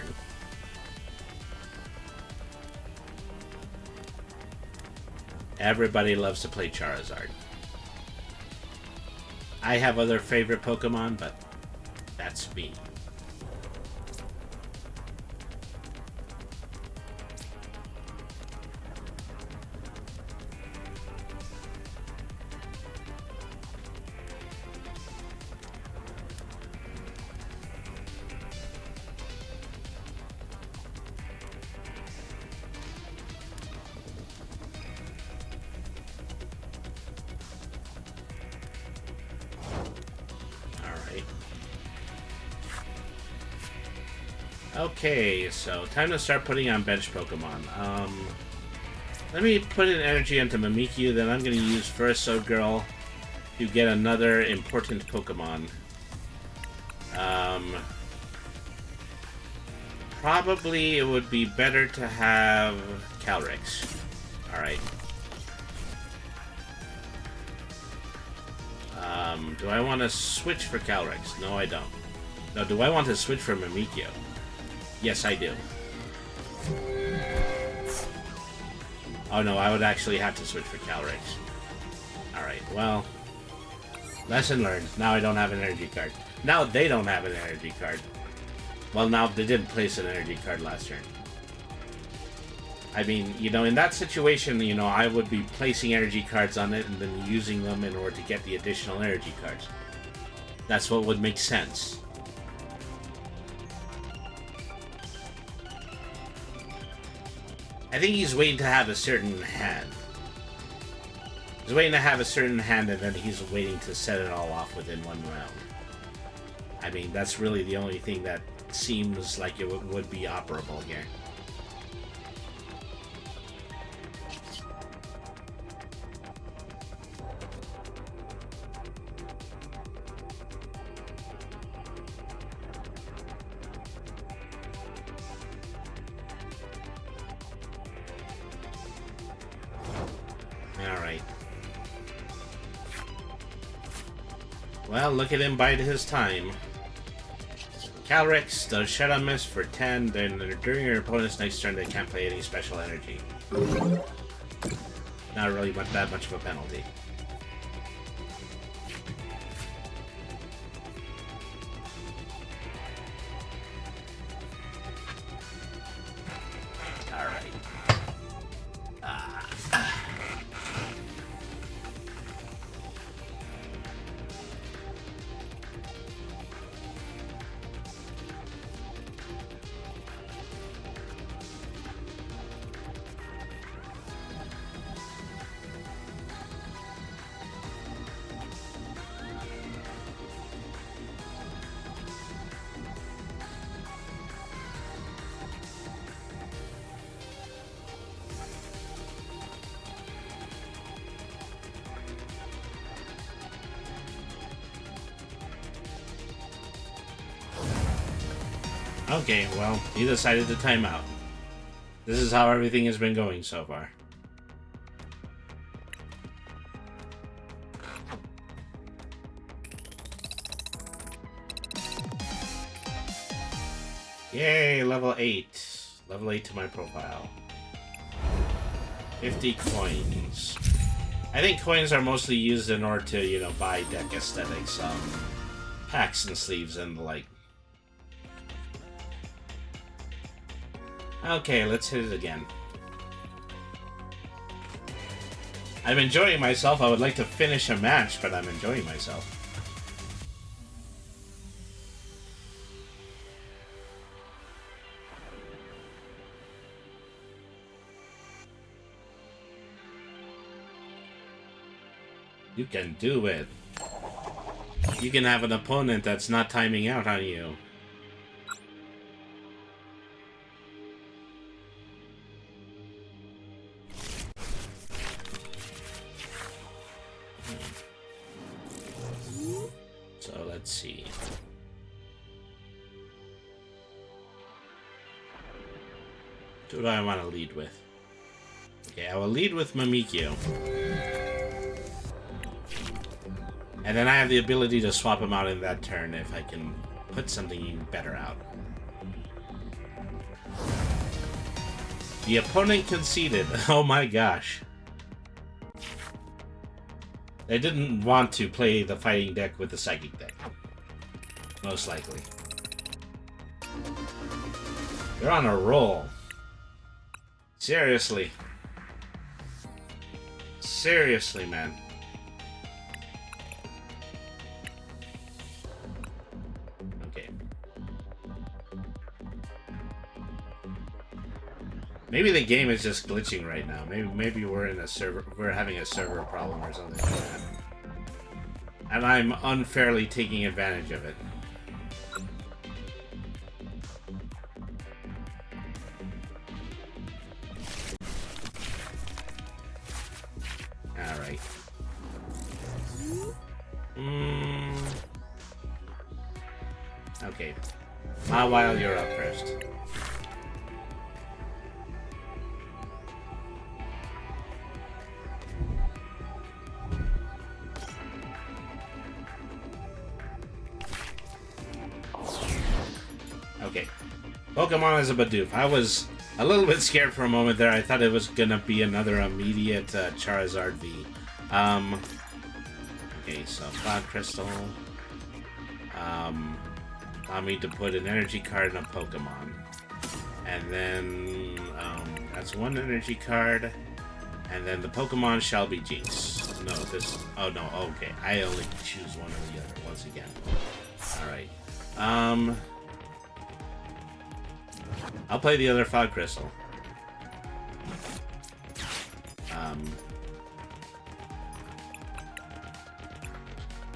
Everybody loves to play Charizard. I have other favorite Pokemon, but that's me. Okay, so time to start putting on bench Pokemon. Let me put an energy into Mimikyu, then I'm going to use Versode Girl to get another important Pokemon. Probably it would be better to have Calyrex. Alright. Do I want to switch for Calyrex? No, I don't. No, do I want to switch for Mimikyu? Yes, I do. Oh no, I would actually have to switch for Calyrex. Alright, well... Lesson learned. Now I don't have an energy card. Now they don't have an energy card. Well, now they didn't place an energy card last turn. I mean, you know, in that situation, you know, I would be placing energy cards on it and then using them in order to get the additional energy cards. That's what would make sense. I think he's waiting to have a certain hand. He's waiting to have a certain hand, and then he's waiting to set it all off within one round. I mean, that's really the only thing that seems like it would be operable here. Well, look at him bide his time. Calrex does Shadow Mist for 10, then during your opponent's next turn they can't play any special energy. Not really that much of a penalty. Alright. Okay, well, he decided to time out. This is how everything has been going so far. Yay, level 8. Level 8 to my profile. 50 coins. I think coins are mostly used in order to, you know, buy deck aesthetics, packs and sleeves and the like. Okay, let's hit it again. I'm enjoying myself. I would like to finish a match, but I'm enjoying myself. You can do it. You can have an opponent that's not timing out on you. So let's see. Who do I want to lead with? Okay, I will lead with Mimikyu. And then I have the ability to swap him out in that turn if I can put something better out. The opponent conceded. Oh my gosh. They didn't want to play the fighting deck with the psychic deck. Most likely. They're on a roll. Seriously. Seriously, man. Okay. Maybe the game is just glitching right now. Maybe we're in a server. We're having a server problem or something like that. And I'm unfairly taking advantage of it. Alright. Okay. Mawile, you're up first. Okay. Pokemon is a Bidoof. I was a little bit scared for a moment there. I thought it was gonna be another immediate Charizard V. Okay, so Cloud Crystal. Allow me to put an energy card in a Pokemon. And then, that's one energy card. And then the Pokemon shall be Jinx. No, this... Oh, no, okay. I only choose one or the other once again. Alright. I'll play the other Fog Crystal.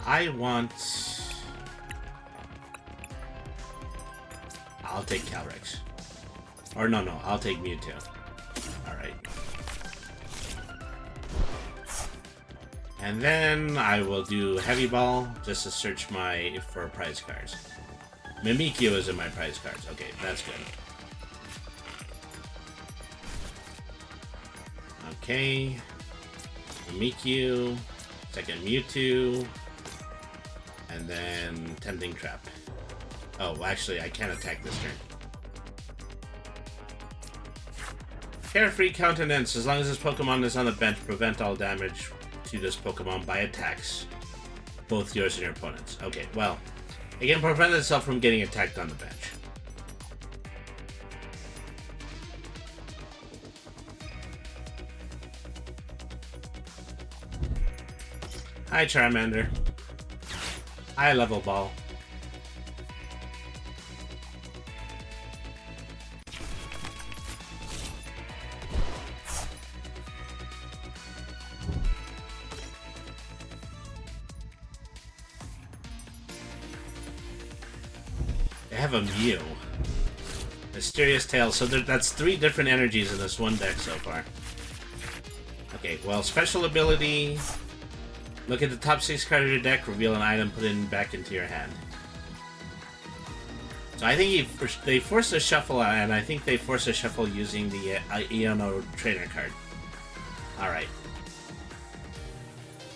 I want... I'll take Calrex. Or no, I'll take Mewtwo. Alright. And then I will do Heavy Ball just to search for prize cards. Mimikyu is in my prize cards. Okay, that's good. Okay. Mimikyu. Second Mewtwo. And then Tempting Trap. Oh, actually, I can't attack this turn. Carefree Countenance. As long as this Pokemon is on the bench, prevent all damage to this Pokemon by attacks. Both yours and your opponent's. Okay, well, it can prevent itself from getting attacked on the bench. Hi, Charmander. Hi, Level Ball. They have a Mew. Mysterious Tail. So that's 3 different energies in this one deck so far. Okay, well, special ability... Look at the top 6 cards of your deck, reveal an item, put it back into your hand. So I think they force a shuffle, and I think they force a shuffle using the Iono Trainer card. Alright.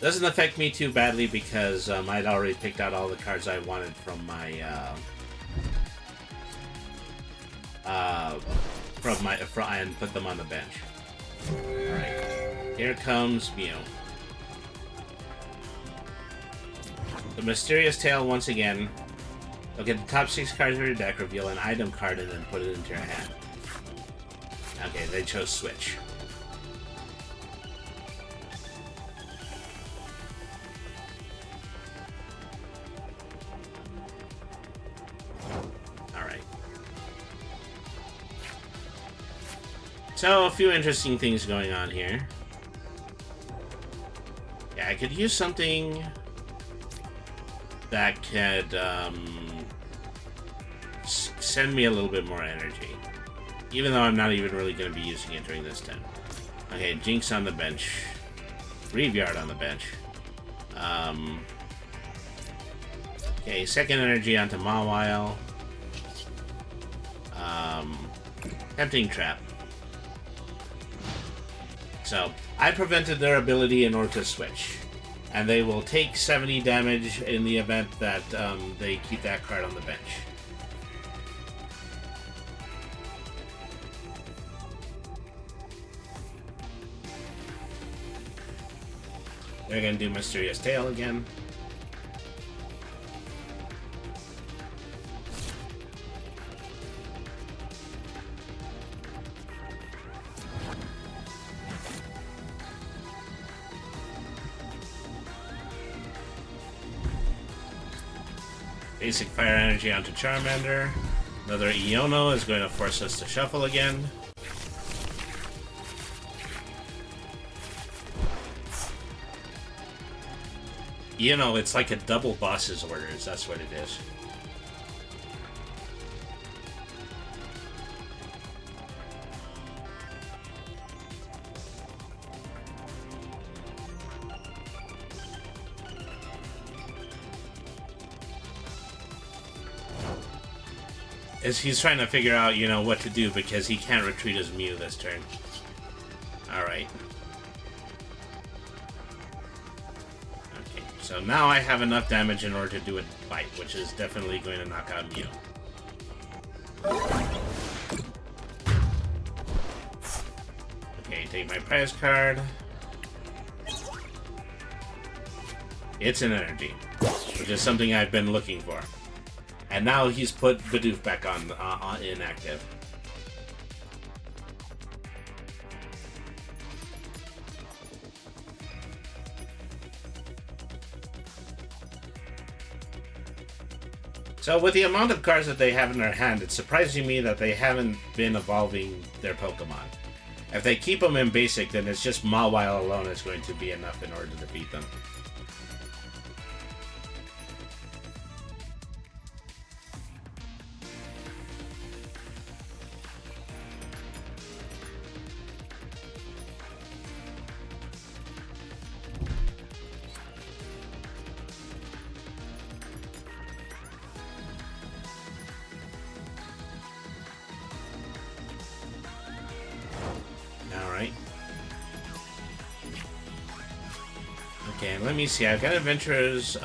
Doesn't affect me too badly because I'd already picked out all the cards I wanted from my and put them on the bench. Alright. Here comes Mew. The Mysterious Tail once again. Look at the top 6 cards of your deck, reveal an item card, and then put it into your hand. Okay, they chose Switch. Alright. So, a few interesting things going on here. Yeah, I could use something that could send me a little bit more energy. Even though I'm not even really going to be using it during this turn. Okay, Jinx on the bench. Graveyard on the bench. Okay, second energy onto Mawile. Tempting Trap. So, I prevented their ability in order to switch. And they will take 70 damage in the event that they keep that card on the bench. They're going to do Mysterious Tail again. Basic Fire Energy onto Charmander. Another Iono is going to force us to shuffle again. You know, it's like a double boss's orders, that's what it is. As he's trying to figure out, you know, what to do because he can't retreat his Mew this turn. Alright. Okay, so now I have enough damage in order to do a bite, which is definitely going to knock out Mew. Okay, take my prize card. It's an energy, which is something I've been looking for. And now he's put Bidoof back on inactive. So with the amount of cards that they have in their hand, it's surprising me that they haven't been evolving their Pokemon. If they keep them in basic, then it's just Mawile alone is going to be enough in order to defeat them. Okay, let me see. I've got adventurers.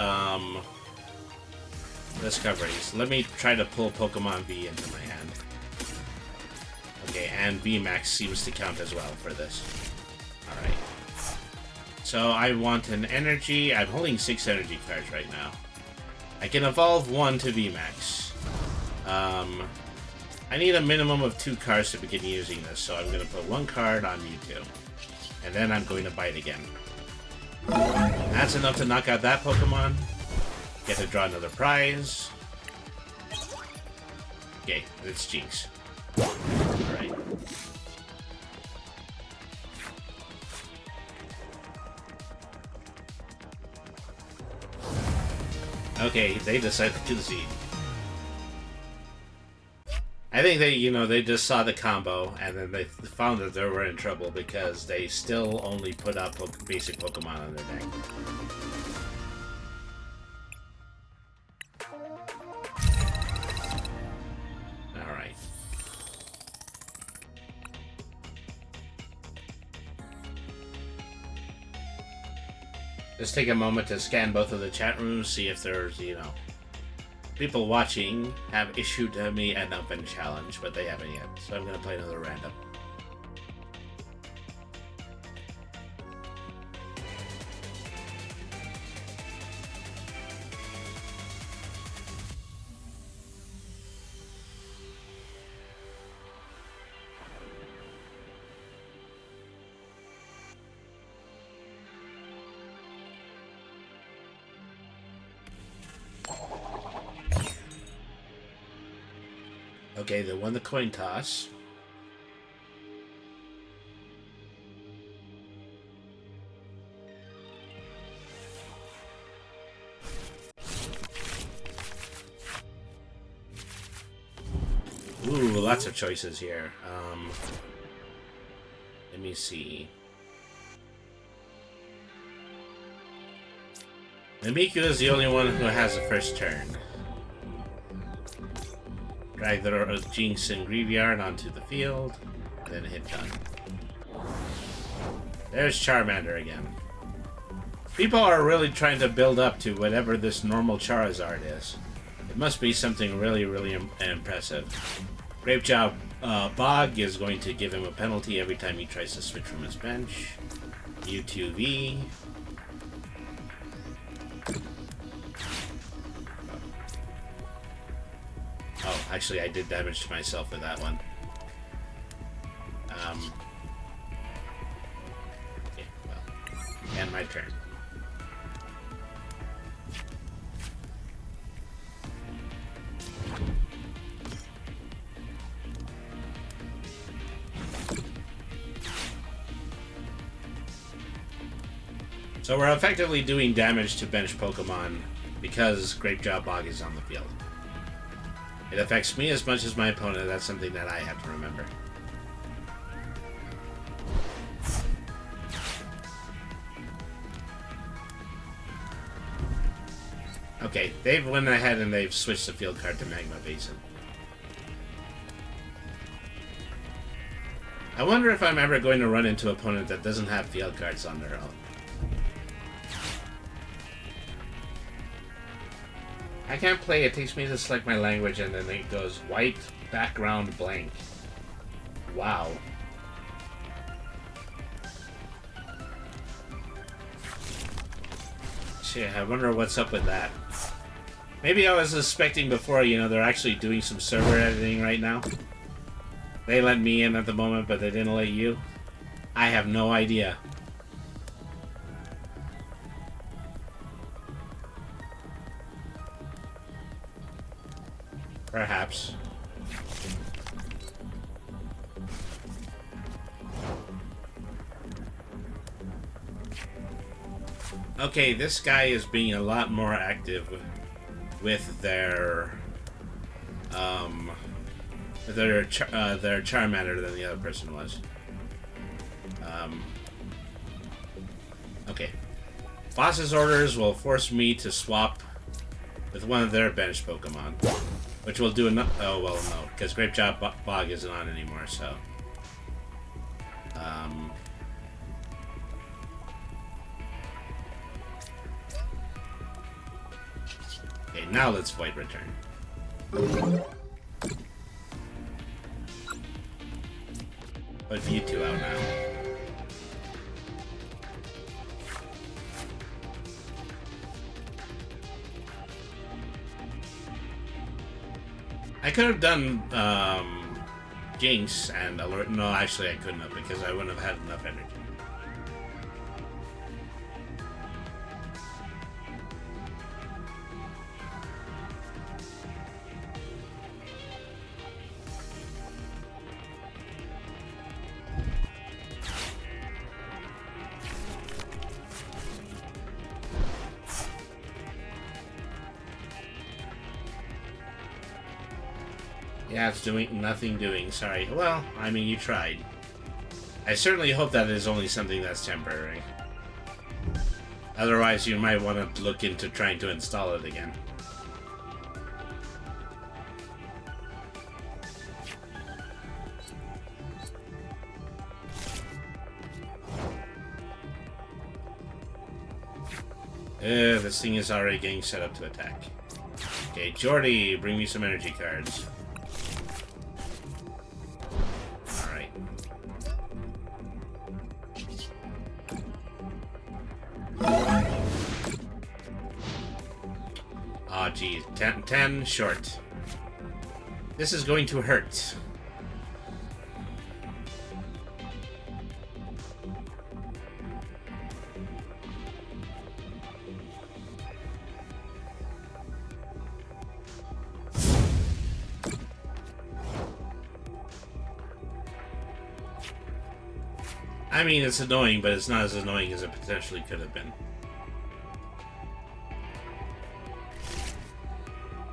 discoveries. Let me try to pull Pokemon V into my hand. Okay, and VMAX seems to count as well for this. Alright. So I want an energy. I'm holding 6 energy cards right now. I can evolve 1 to VMAX. I need a minimum of 2 cards to begin using this, so I'm going to put 1 card on Mewtwo. And then I'm going to bite again. That's enough to knock out that Pokemon. Get to draw another prize. Okay, it's Jinx. Alright. Okay, they decided to concede. I think they just saw the combo, and then they found that they were in trouble because they still only put up basic Pokemon on their deck. Alright. Just take a moment to scan both of the chat rooms, see if there's, people watching have issued me an open challenge, but they haven't yet. So I'm gonna play another random. Okay, they won the coin toss. Ooh, lots of choices here. Let me see. Mimikyu is the only one who has the first turn. Drag the Jinx and Graveyard onto the field, and then hit done. There's Charmander again. People are really trying to build up to whatever this normal Charizard is. It must be something really, really impressive. Grapejaw Bog is going to give him a penalty every time he tries to switch from his bench. U2V. Oh, actually, I did damage to myself with that one. Okay, well, and my turn. So we're effectively doing damage to bench Pokemon because Grapejaw Bog is on the field. It affects me as much as my opponent. That's something that I have to remember. Okay, they've went ahead and they've switched the field card to Magma Basin. I wonder if I'm ever going to run into an opponent that doesn't have field cards on their own. I can't play. It takes me to select my language and then it goes white background blank. Wow. Shit, I wonder what's up with that. Maybe I was suspecting before, they're actually doing some server editing right now. They let me in at the moment, but they didn't let you. I have no idea. Perhaps. Okay, this guy is being a lot more active with their Charmander than the other person was. Okay. Boss's orders will force me to swap with one of their bench Pokemon. Which will do enough. Oh, well, no, because Grapejaw Bog isn't on anymore, so. Okay, now let's Void Return. Put you two out now. I could have done Jinx and Alert. No, actually I couldn't have because I wouldn't have had enough energy. Yeah, it's nothing doing, sorry. Well, I mean, you tried. I certainly hope that is only something that's temporary. Otherwise, you might want to look into trying to install it again. This thing is already getting set up to attack. Okay, Jordy, bring me some energy cards. Alright. Aw, geez. 10 short. This is going to hurt. I mean, it's annoying, but it's not as annoying as it potentially could have been.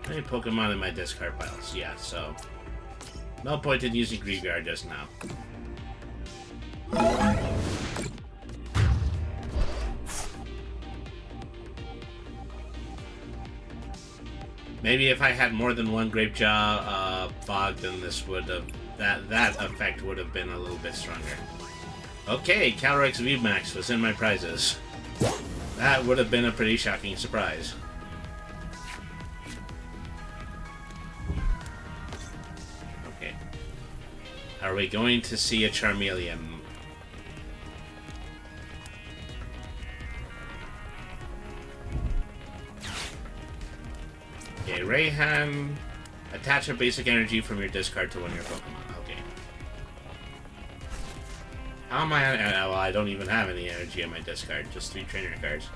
Any Pokemon in my discard piles? Yeah, so... no point in using Graveyard just now. Maybe if I had more than one Grapejaw Bog, then this would have... that effect would have been a little bit stronger. Okay, Calyrex VMAX was in my prizes. That would have been a pretty shocking surprise. Okay. Are we going to see a Charmeleon? Okay, Rayhan. Attach a basic energy from your discard to one of your Pokemon. How am I? Well, I don't even have any energy in my discard. Just 3 trainer cards.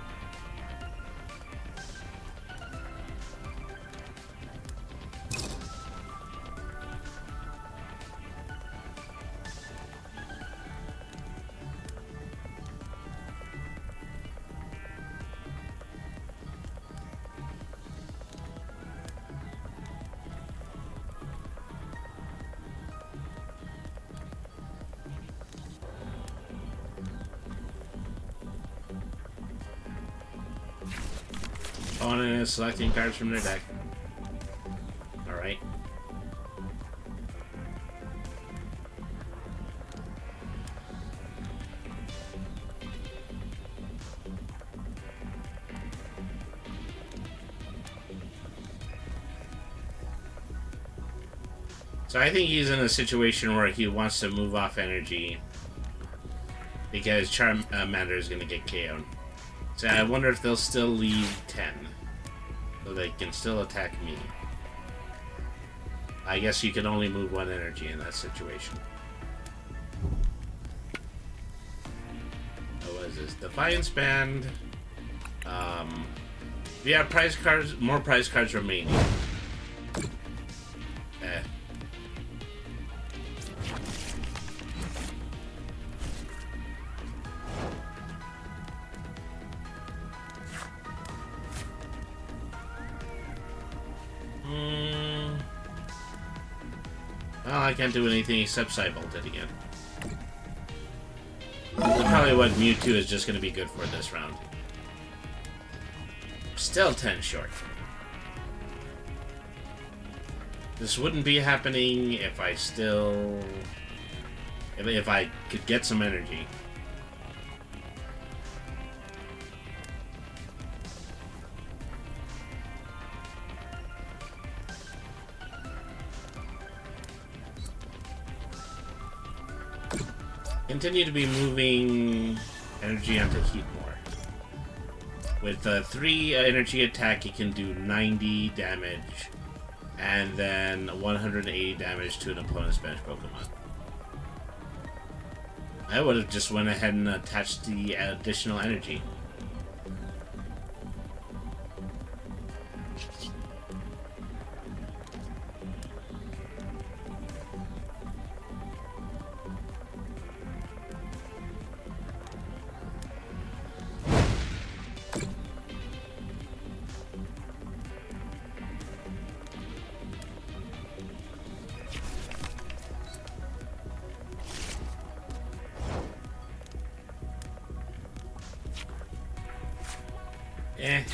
Opponent is selecting cards from their deck. Alright. So I think he's in a situation where he wants to move off energy because Charmander is going to get KO'd. So I wonder if they'll still leave 10. So they can still attack me. I guess you can only move 1 energy in that situation. What is this? Defiance Band. We have prize cards, more prize cards remaining. Well, I can't do anything except Psybolt it again. That's probably what Mewtwo is just going to be good for this round. Still 10 short. This wouldn't be happening if I still... If I could get some energy. continue to be moving energy onto heat more. With 3 energy attack, it can do 90 damage, and then 180 damage to an opponent's bench Pokemon. I would have just went ahead and attached the additional energy.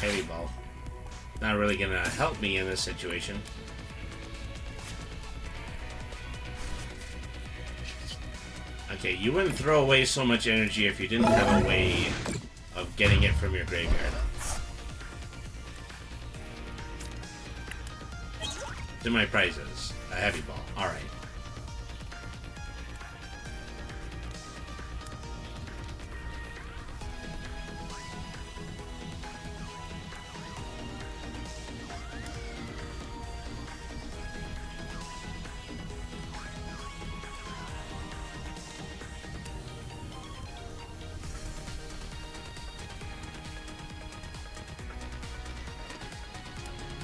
Heavy ball. Not really gonna help me in this situation. Okay, you wouldn't throw away so much energy if you didn't have a way of getting it from your graveyard. To my prizes. A heavy ball. Alright.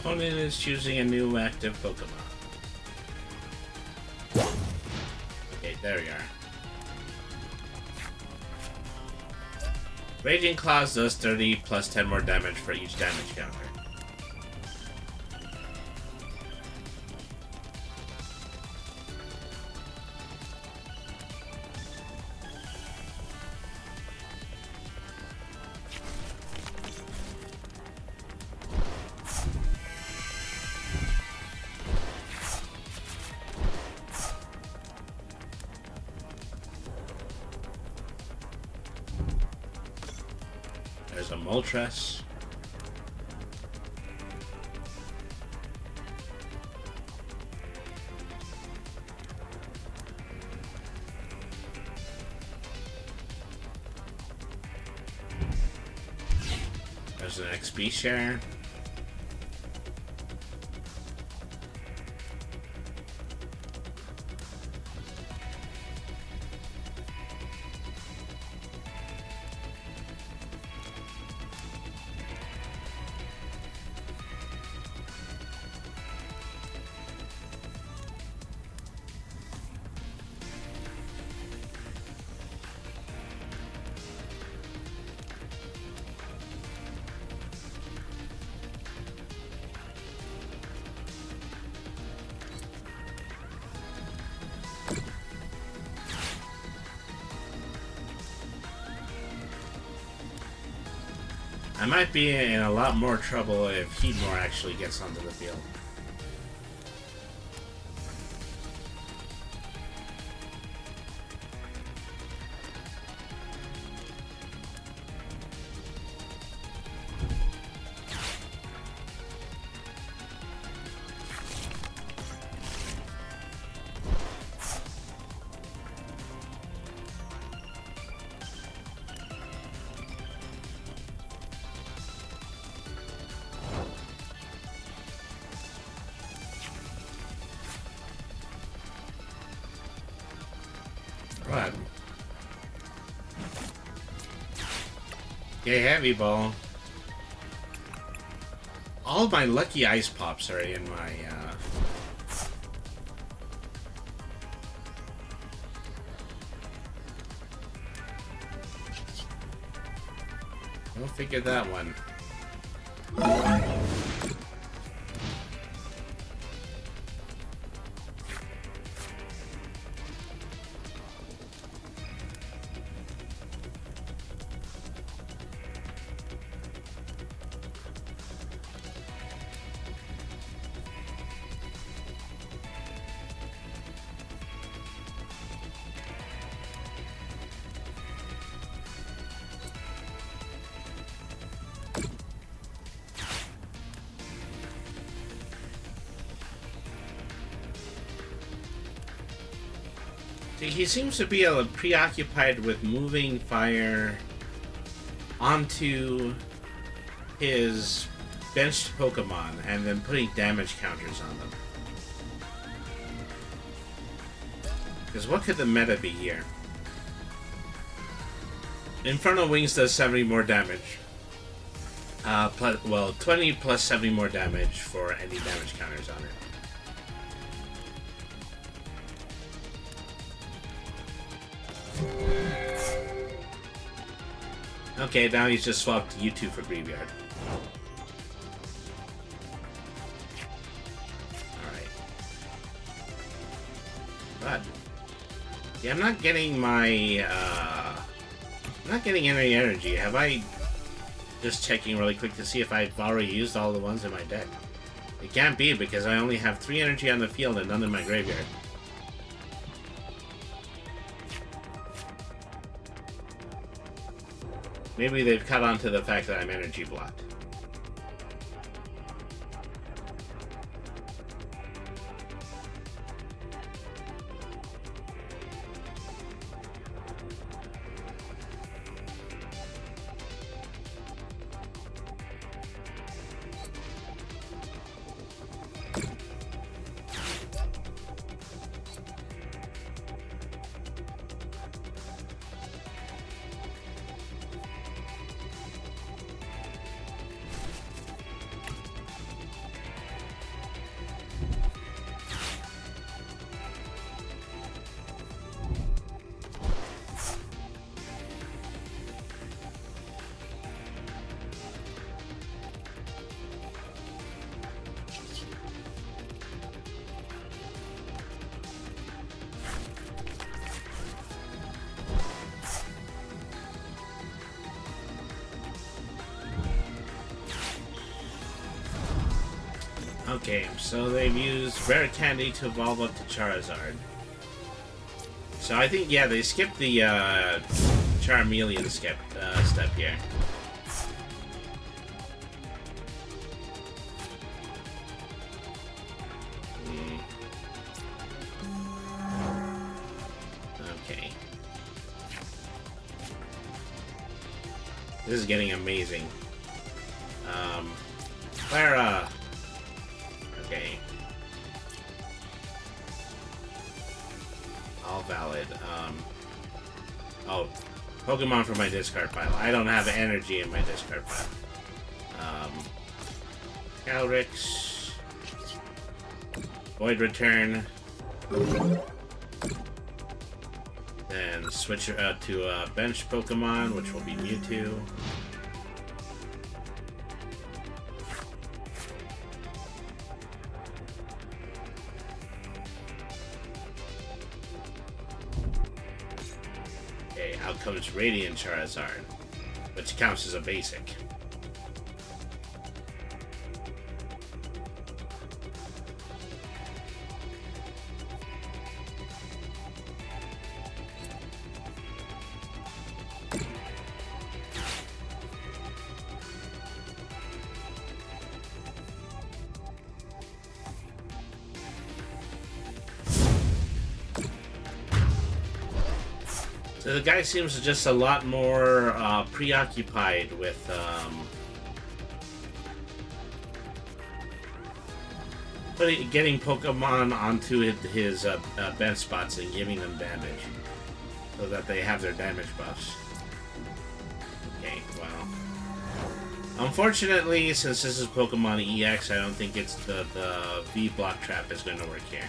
Opponent is choosing a new active Pokemon. Okay, there we are. Raging Claws does 30 plus 10 more damage for each damage counter. There's a Moltres. There's an XP share. I might be in a lot more trouble if Heatmore actually gets onto the field. What? Okay, heavy ball. All of my lucky ice pops are in my, We'll figure that one. He seems to be preoccupied with moving fire onto his benched Pokemon and then putting damage counters on them. Because what could the meta be here? Infernal Wings does 70 more damage. 20 plus 70 more damage for any damage counters on it. Okay, now he's just swapped U2 for Graveyard. Alright. But yeah, I'm not getting my I'm not getting any energy. Have I just checking really quick to see if I've already used all the ones in my deck? It can't be because I only have 3 energy on the field and none in my graveyard. Maybe they've caught on to the fact that I'm energy blocked. Okay, so they've used Rare Candy to evolve up to Charizard. So I think, yeah, they skipped the Charmeleon step here. Okay. This is getting amazing. Clara! Okay. All valid. Oh, Pokemon from my discard pile. I don't have energy in my discard pile. Calyrex. Void Return. Then switch to a bench Pokemon, which will be Mewtwo. Out comes Radiant Charizard, which counts as a basic. So the guy seems just a lot more preoccupied with getting Pokemon onto his bench spots and giving them damage, so that they have their damage buffs. Okay, well, unfortunately, since this is Pokemon EX, I don't think it's the V block trap is going to work here.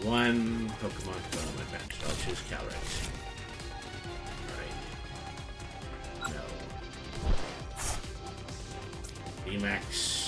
One Pokemon to put on my bench. I'll choose Calyrex. Alright. No. VMAX.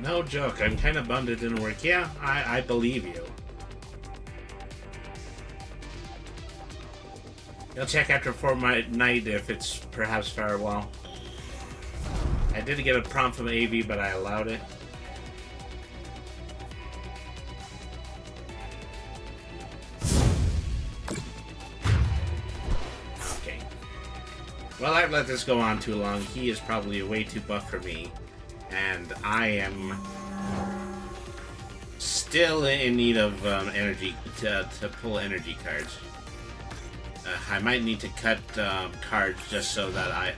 No joke, I'm kind of bummed it didn't work. Yeah, I believe you. You'll check after night if it's perhaps farewell. I did get a prompt from AV, but I allowed it. Okay. Well, I've let this go on too long. He is probably way too buff for me. And I am still in need of energy to pull energy cards. I might need to cut cards just so that I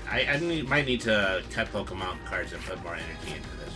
might need to cut Pokemon cards and put more energy into this.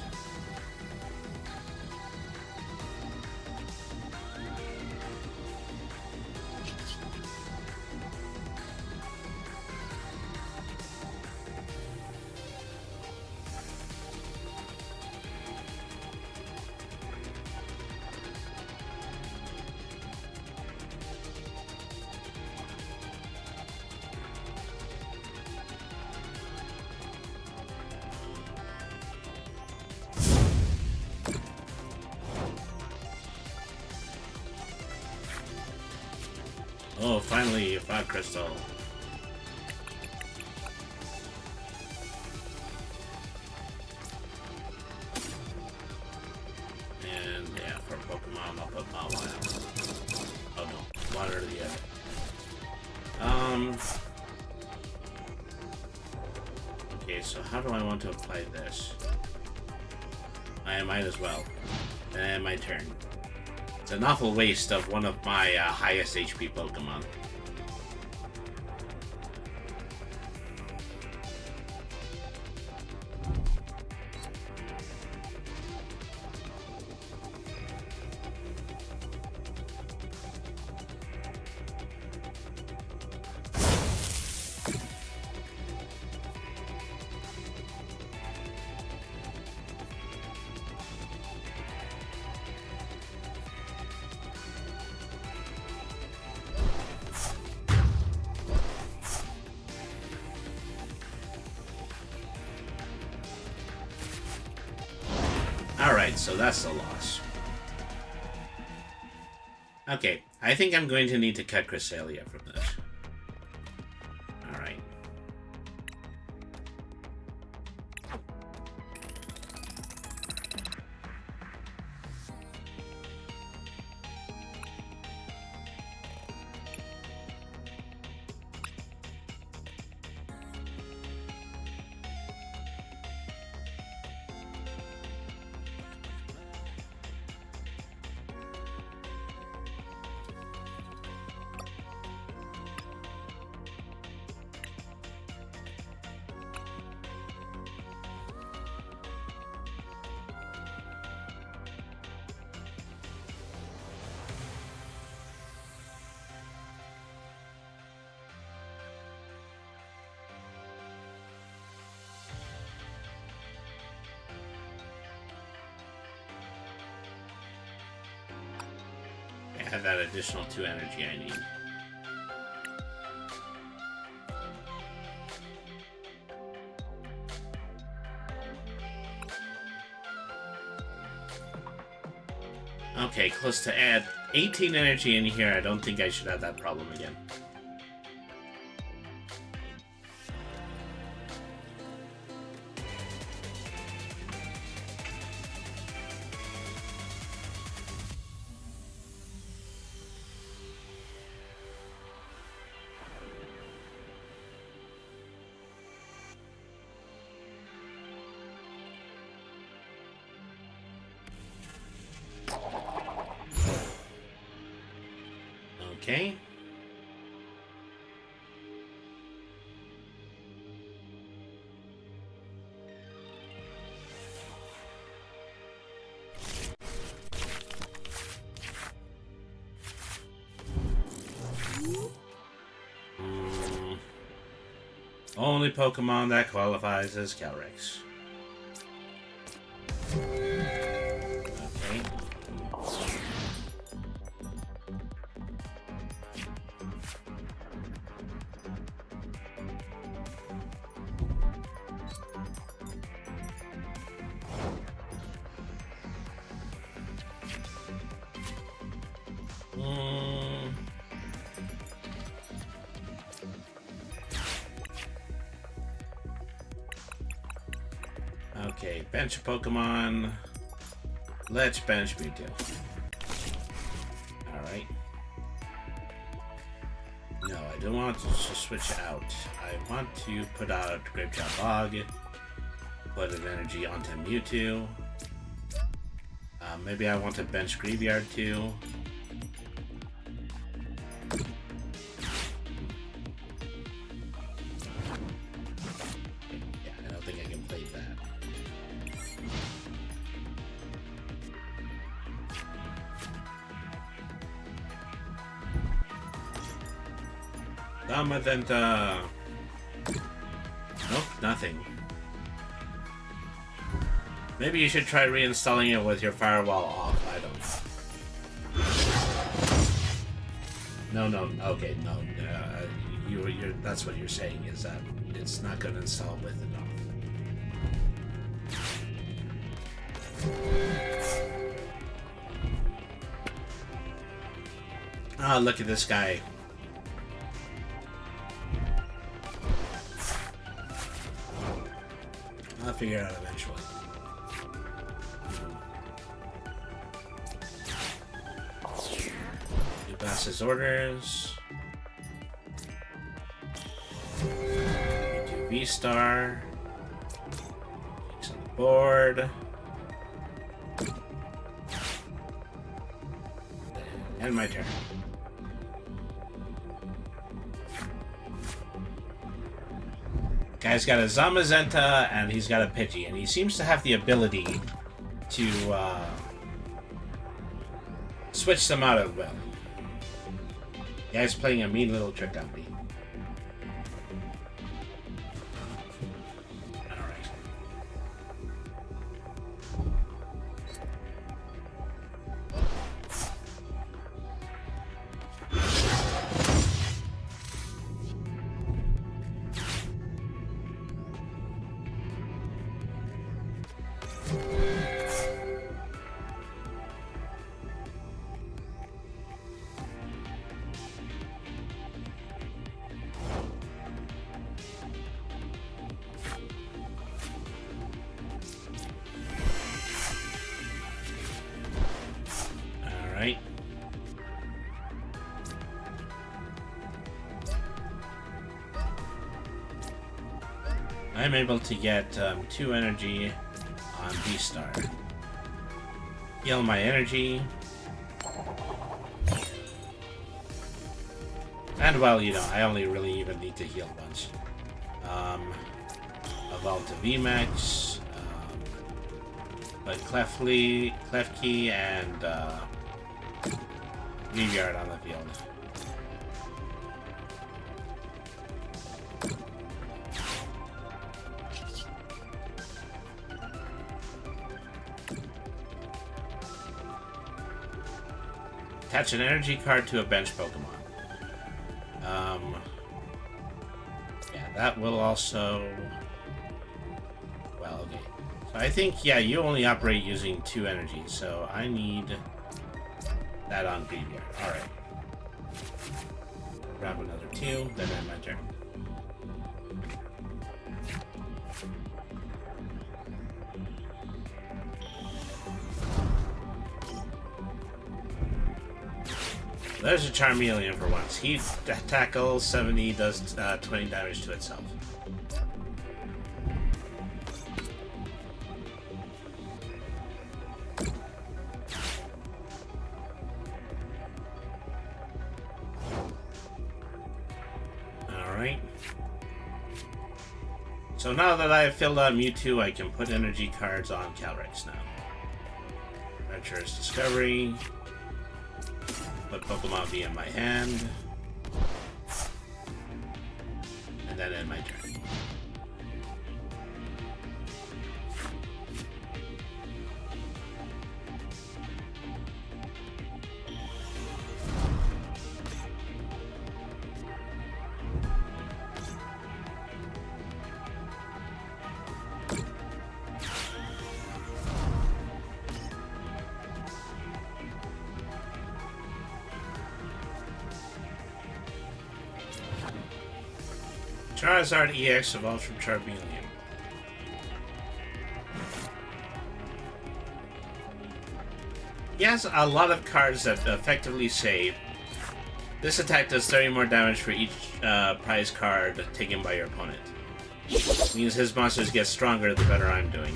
Oh, finally, a Fog Crystal. And, yeah, for Pokemon, I'll put Mawile. Oh, no. Water the other. Okay, so how do I want to apply this? I might as well. And my turn. It's an awful waste of one of my highest HP Pokemon. Alright, so that's the loss. Okay, I think I'm going to need to cut Cresselia from this. Alright. I have that additional 2 energy I need. Okay, close to add 18 energy in here. I don't think I should have that problem again. Okay. Only Pokemon that qualifies as Calyrex. Okay. Okay, bench a Pokemon. Let's bench Mewtwo. Alright. No, I don't want to switch out. I want to put out Gravejaw Bog. Put an energy onto Mewtwo. Maybe I want to bench Graveyard too. Yeah, I don't think I can play that. Damadenta. Nope, nothing. Maybe you should try reinstalling it with your firewall off. I don't know. No. Okay, no. You're. That's what you're saying is that it's not going to install with it off. Ah, look at this guy. I'll figure it out eventually. Pass his orders. Do V-Star. He's on the board. And my turn. Guy's got a Zamazenta and he's got a Pidgey, and he seems to have the ability to switch them out at will. Guy's playing a mean little trick on me. Alright. Alright. I'm able to get 2 energy on V-Star. Heal my energy. And well, you know, I only really even need to heal once. Evolve to VMAX. But Klefki and Graveyard on the field. Attach an energy card to a bench Pokemon. Yeah, that will also... Well, okay. So I think, yeah, you only operate using 2 energies, so I need that on Graveyard. Alright. Grab another 2, then end my turn. There's a Charmeleon for once. He tackles 70, does 20 damage to itself. Alright. So now that I have filled out Mewtwo, I can put energy cards on Calyrex now. Adventurous Discovery. Put Pokemon V in my hand. And then end my turn. Charizard EX evolved from Charmeleon. He has a lot of cards that effectively say, this attack does 30 more damage for each prize card taken by your opponent. Means his monsters get stronger the better I'm doing.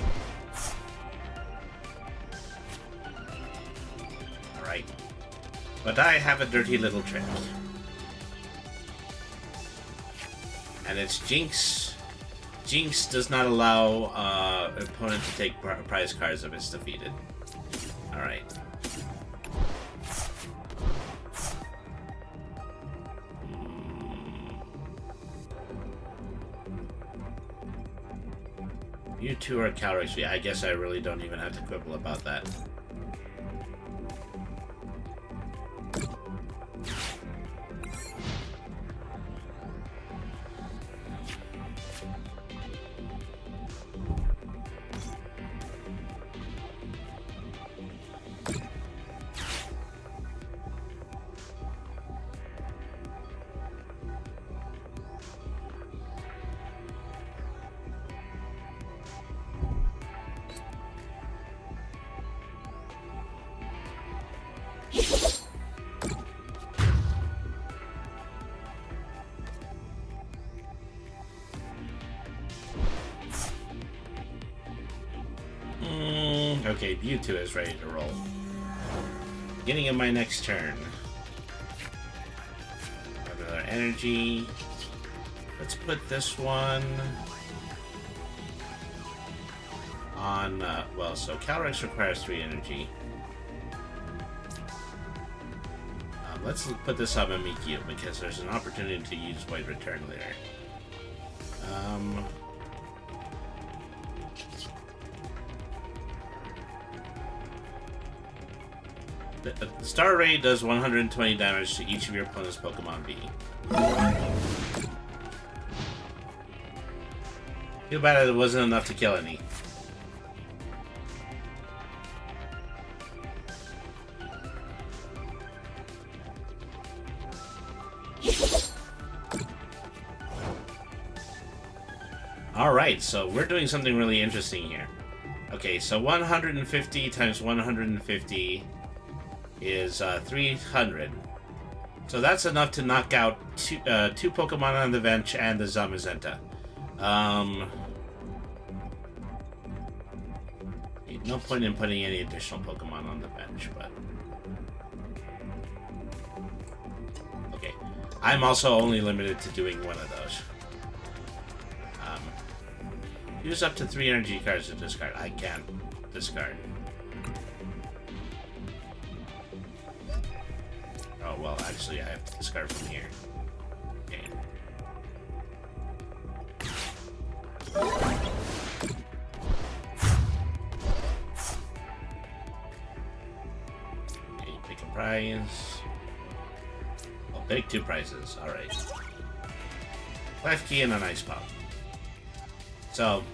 Alright. But I have a dirty little trick. And it's Jinx. Jinx does not allow an opponent to take prize cards if it's defeated. Alright. You two are Calyrex. Yeah, I guess I really don't even have to quibble about that. Okay, Mewtwo is ready to roll. Beginning of my next turn. Another energy. Let's put this one on, well, so Calyrex requires 3 energy. Let's put this on Mimikyu because there's an opportunity to use White Return later. The Star Ray does 120 damage to each of your opponent's Pokemon V. Too bad it wasn't enough to kill any. Alright, so we're doing something really interesting here. Okay, so 150 times 150 is 300. So that's enough to knock out two Pokemon on the bench and the Zamazenta. No point in putting any additional Pokemon on the bench, but... Okay. I'm also only limited to doing one of those. Use up to 3 energy cards to discard. I can discard. Oh, well, actually, I have to discard from here. Okay. Okay, pick a prize. I'll pick 2 prizes. Alright. Life Key and an Ice Pop. So,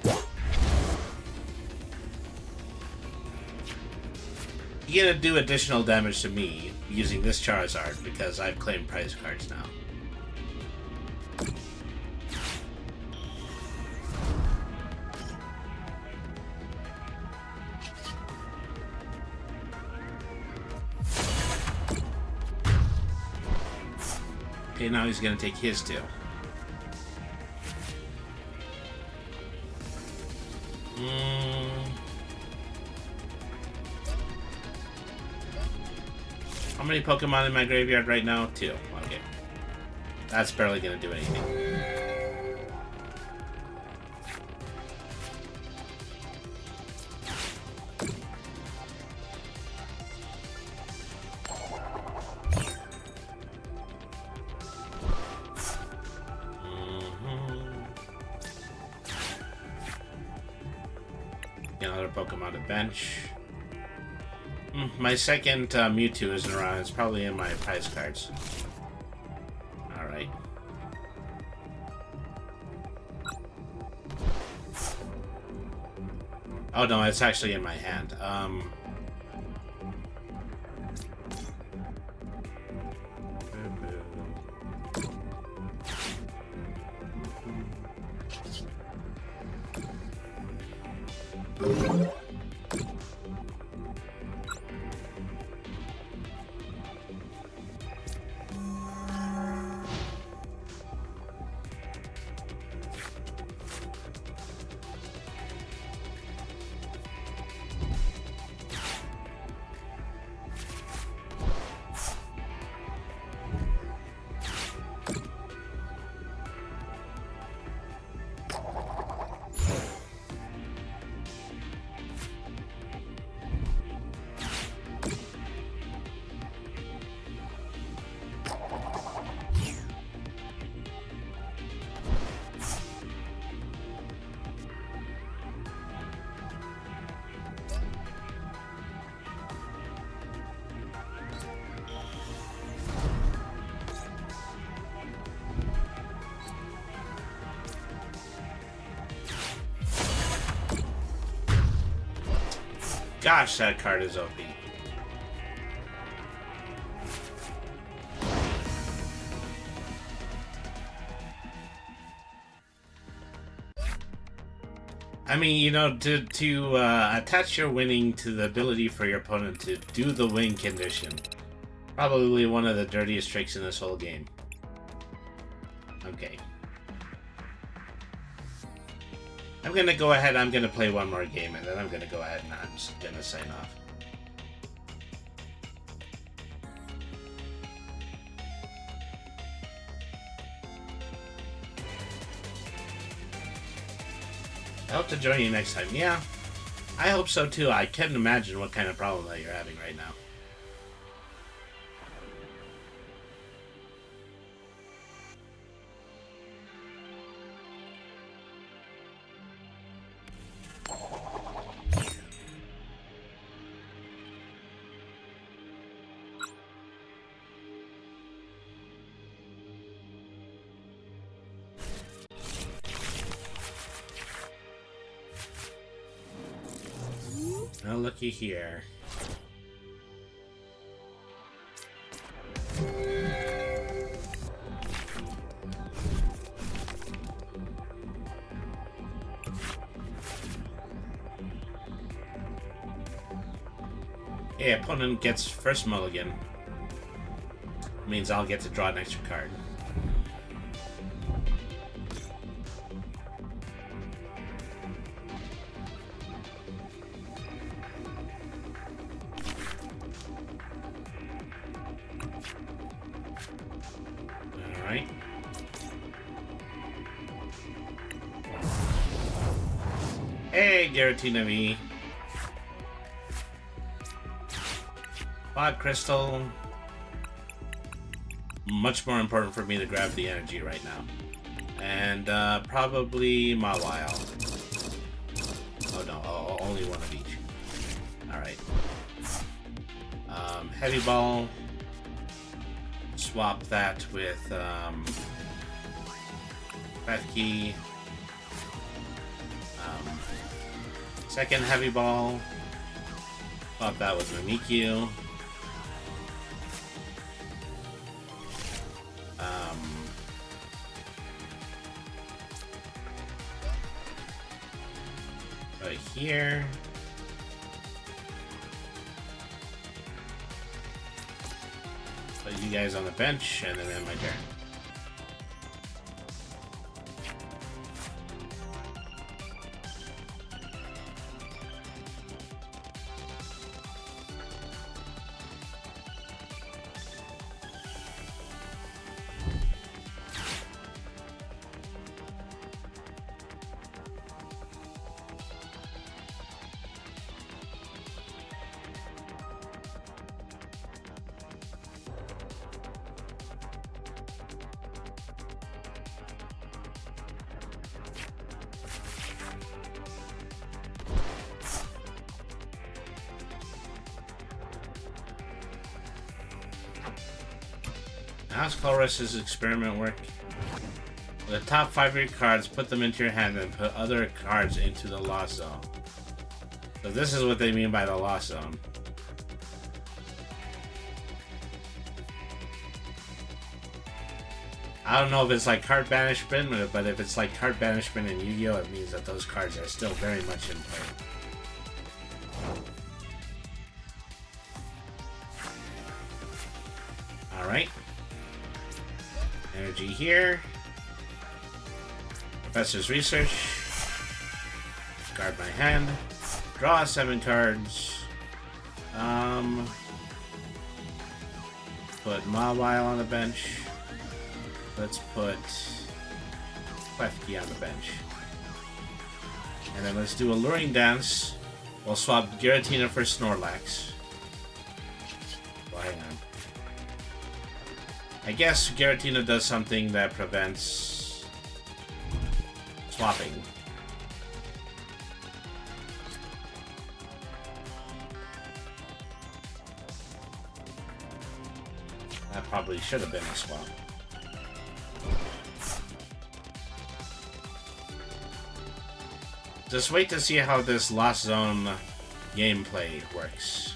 you're gonna do additional damage to me using this Charizard because I've claimed prize cards now. Okay, now he's gonna take his too. How many Pokemon in my graveyard right now? 2. Okay. That's barely gonna do anything. Get another Pokemon to bench. My second Mewtwo isn't around. It's probably in my prize cards. Alright. Oh no, it's actually in my hand. Gosh, that card is OP. I mean, you know, to attach your winning to the ability for your opponent to do the win condition. Probably one of the dirtiest tricks in this whole game. Okay. I'm gonna go ahead, I'm gonna play one more game, and then I'm gonna go ahead and I'm just gonna sign off. I hope to join you next time. Yeah, I hope so too. I can't imagine what kind of problem that you're having right now. Oh, looky here. Hey, opponent gets first mulligan. Means I'll get to draw an extra card. Alright. Hey, Giratina V. Pod Crystal. Much more important for me to grab the energy right now. And probably Mawile. Oh no, only one of each. Alright. Heavy Ball. Swap that with Bethke. Second Heavy Ball. Swap that with Mimikyu. Right here. Put you guys on the bench, and then my turn. How's Colress's experiment work? The top 5 of your cards, put them into your hand, and put other cards into the lost zone. So this is what they mean by the lost zone. I don't know if it's like card banishment, but if it's like card banishment in Yu-Gi-Oh, it means that those cards are still very much in play. Alright. Energy here. Professor's Research. Guard my hand. Draw 7 cards. Put Mawile on the bench. Let's put Klefki on the bench. And then let's do Alluring Dance. We'll swap Giratina for Snorlax. Well, hang on. I guess Giratina does something that prevents swapping. That probably should have been a swap. Just wait to see how this Lost Zone gameplay works.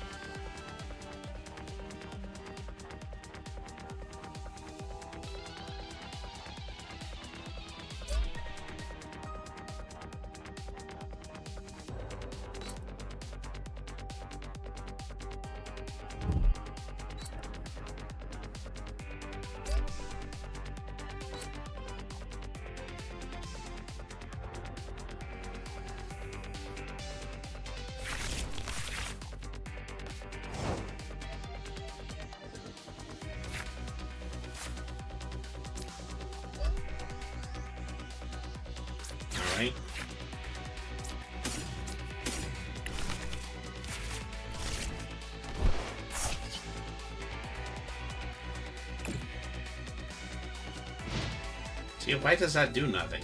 Alright. See, why does that do nothing?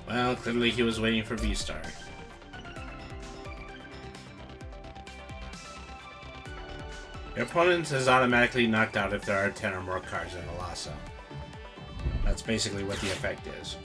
Well, clearly he was waiting for V-Star. Your opponent is automatically knocked out if there are 10 or more cards in the lasso. That's basically what the effect is.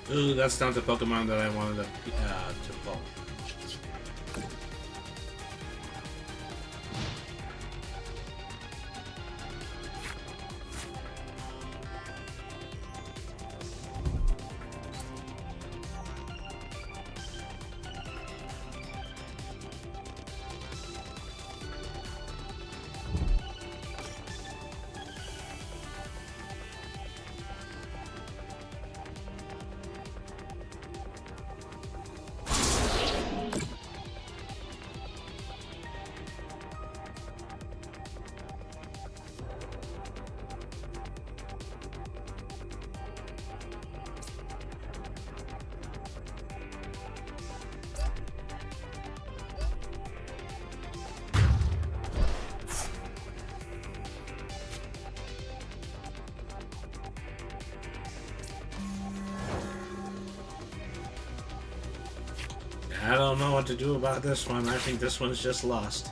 Ooh, that's not the Pokemon that I wanted to pull. I don't know what to do about this one. I think this one's just lost.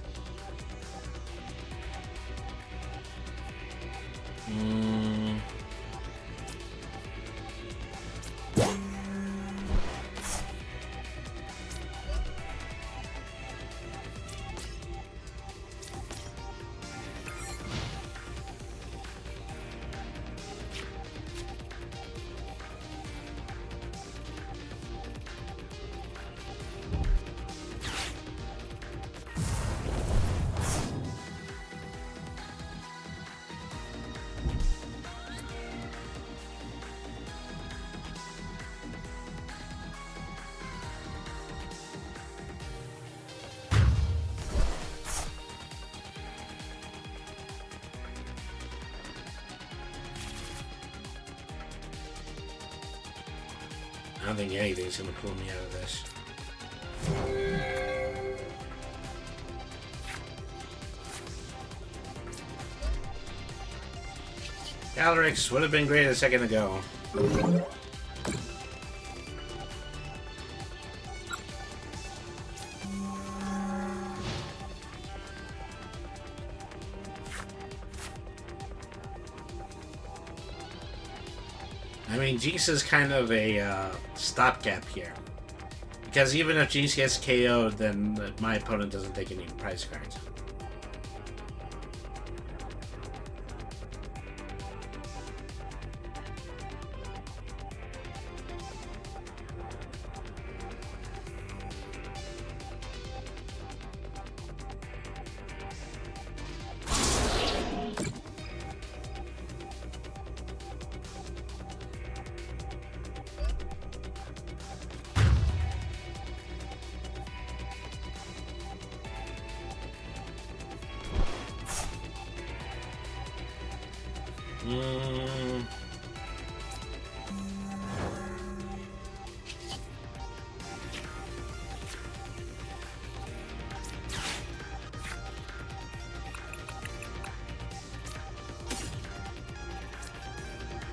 I don't think anything's gonna pull me out of this. Calyrex would have been great a second ago. I mean, Jinx is kind of a stopgap here. Because even if Jinx gets KO'd, then my opponent doesn't take any prize cards.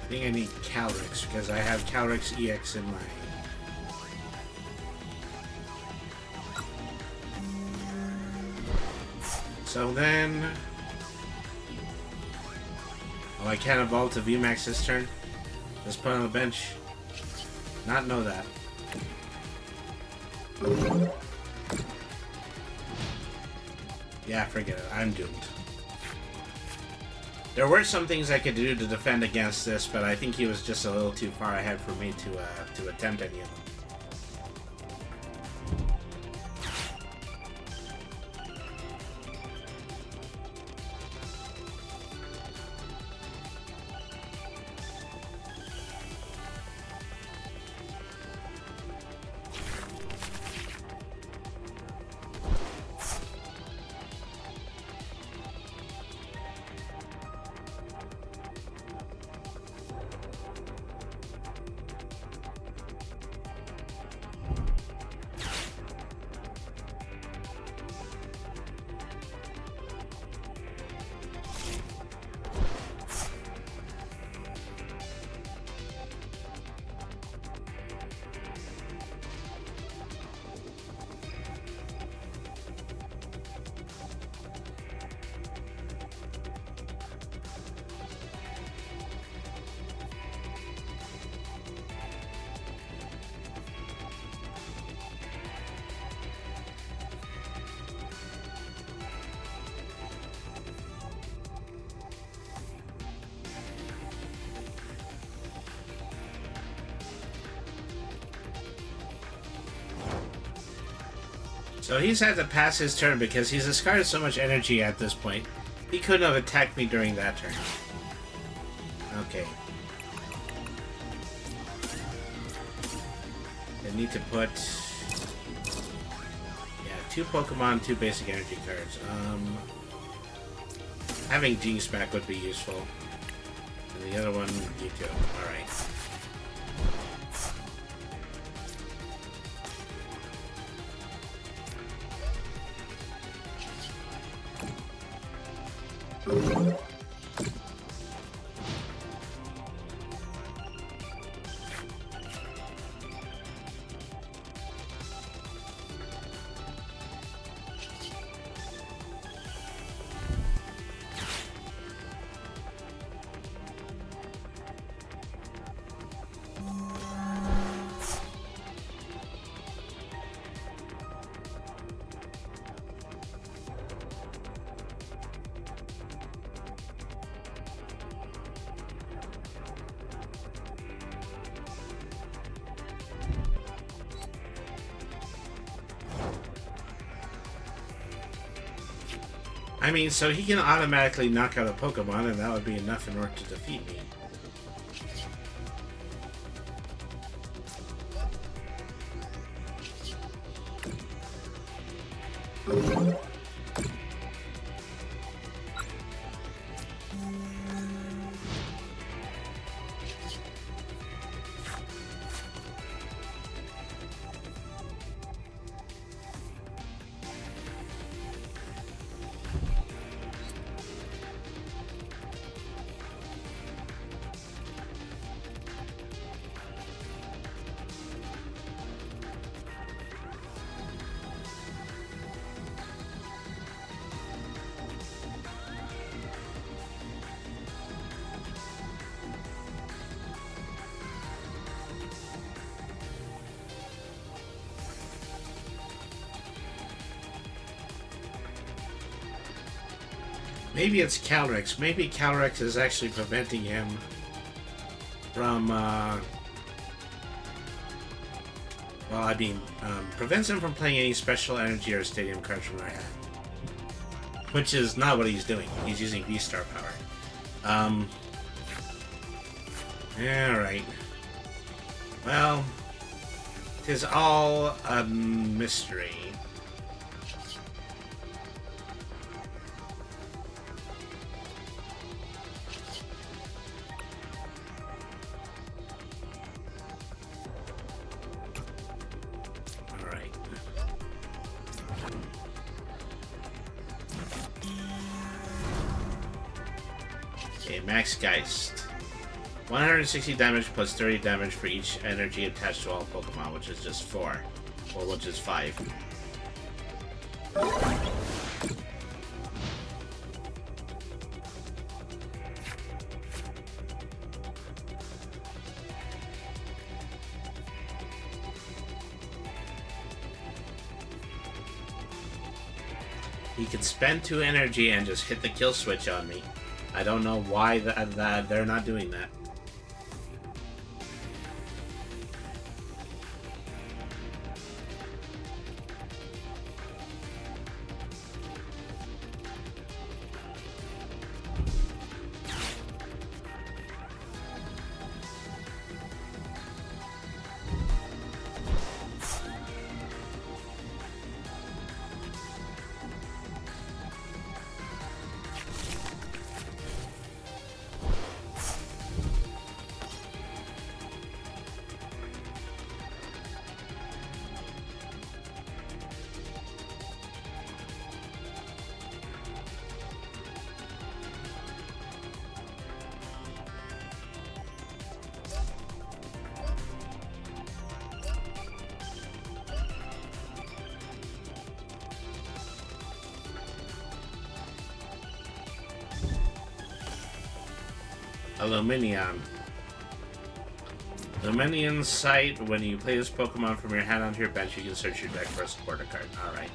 I think I need Calyrex because I have Calyrex EX in my... So then... Oh, I can't evolve to VMAX this turn? Just put on the bench? Not know that. Yeah, forget it. I'm doomed. There were some things I could do to defend against this, but I think he was just a little too far ahead for me to attempt any of them. So he's had to pass his turn because he's discarded so much energy at this point. He couldn't have attacked me during that turn. Okay. I need to put... Yeah, 2 Pokemon, 2 basic energy cards. Having Jinx back would be useful. And the other one, you too. Alright. I mean, so he can automatically knock out a Pokemon, and that would be enough in order to defeat me. Maybe it's Calyrex. Maybe Calyrex is actually preventing him from, prevents him from playing any special energy or stadium cards from our hand. Which is not what he's doing. He's using V-Star power. Alright. Well, 'tis all a mystery. Alright. Okay, Max Geist. 160 damage plus 30 damage for each energy attached to all Pokemon, which is just 4. Or which is 5. He can spend 2 energy and just hit the kill switch on me. I don't know why that they're not doing that. Luminion. Luminion's sight. When you play this Pokemon from your hand onto your bench, you can search your deck for a supporter card. Alright.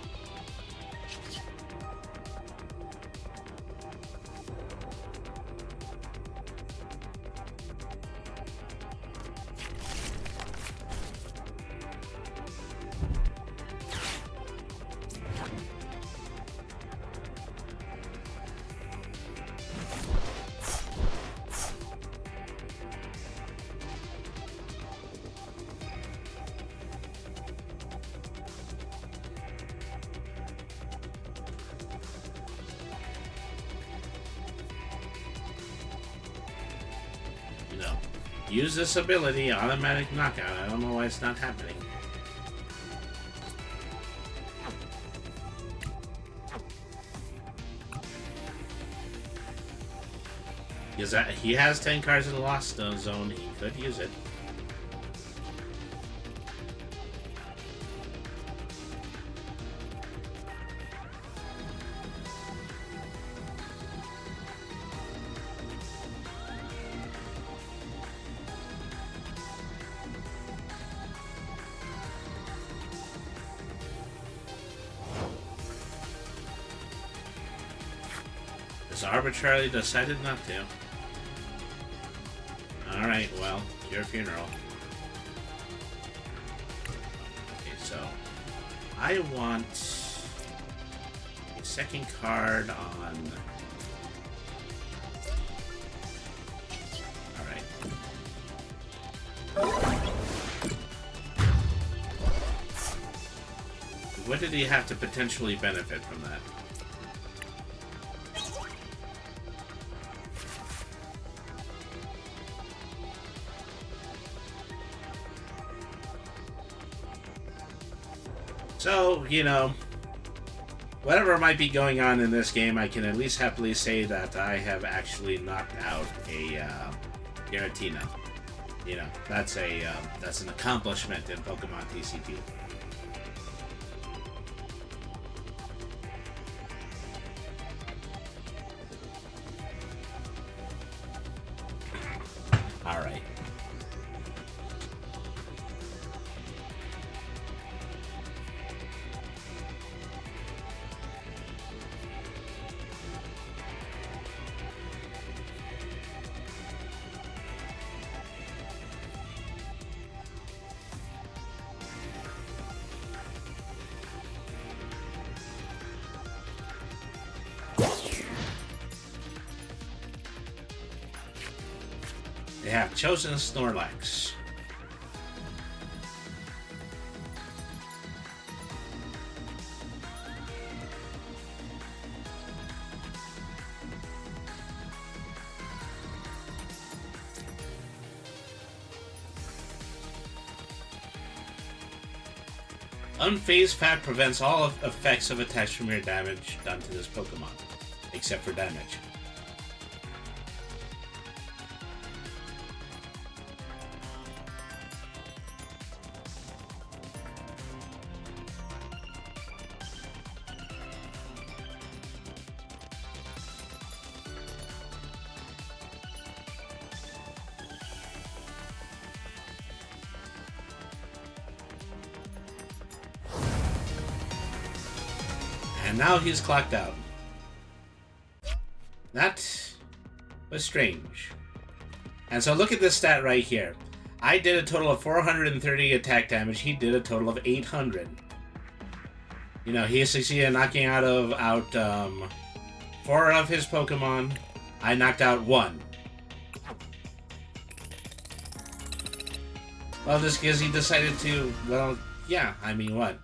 Use this ability, automatic knockout. I don't know why it's not happening. Because he has 10 cards in the Lost Zone, he could use it. Arbitrarily decided not to. Alright, well, your funeral. Okay, so I want a second card on. Alright. What did he have to potentially benefit from that? So, you know, whatever might be going on in this game, I can at least happily say that I have actually knocked out a Giratina. You know, that's an accomplishment in Pokemon TCG. All right. They have chosen Snorlax. Unfazed Fat prevents all effects of attacks from your damage done to this Pokemon, except for damage. And now he's clocked out. That was strange. And so look at this stat right here. I did a total of 430 attack damage. He did a total of 800. You know, he succeeded in knocking out 4 of his Pokemon. I knocked out 1. Well, just because he decided to, well, yeah, I mean, what?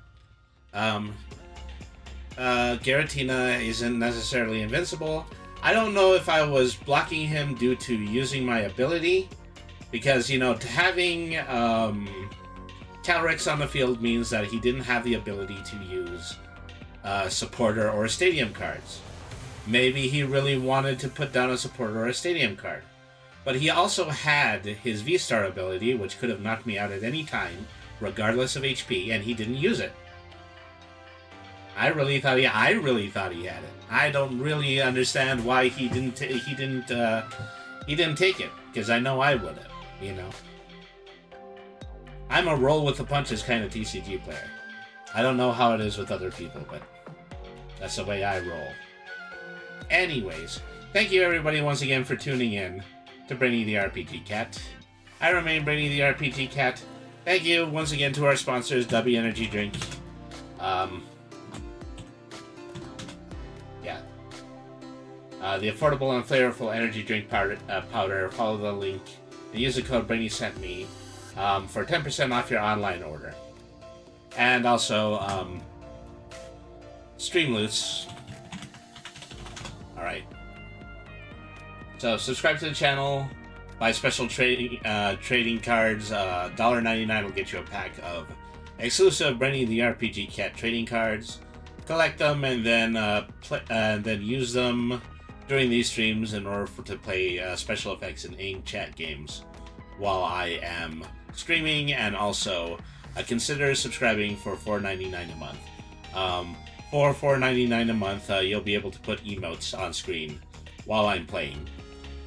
Giratina isn't necessarily invincible. I don't know if I was blocking him due to using my ability, because, you know, having Calyrex on the field means that he didn't have the ability to use supporter or stadium cards. Maybe he really wanted to put down a supporter or a stadium card. But he also had his V-Star ability, which could have knocked me out at any time, regardless of HP, and he didn't use it. I really thought he had it. I don't really understand why he didn't take it, because I know I would have, you know. I'm a roll with the punches kind of TCG player. I don't know how it is with other people, but that's the way I roll. Anyways, thank you everybody once again for tuning in to Brainy the RPG Cat. I remain Brainy the RPG Cat. Thank you once again to our sponsors, W Energy Drink. The affordable and flavorful energy drink powder. Follow the link and use the code BrainySentMe for 10% off your online order. And also, Streamloots. Alright. So, subscribe to the channel, buy special trading cards. $1.99 will get you a pack of exclusive Brainy the RPG Cat trading cards. Collect them and then use them during these streams in order to play special effects and AIM chat games while I am streaming, and also consider subscribing for $4.99 a month. For $4.99 a month, you'll be able to put emotes on screen while I'm playing,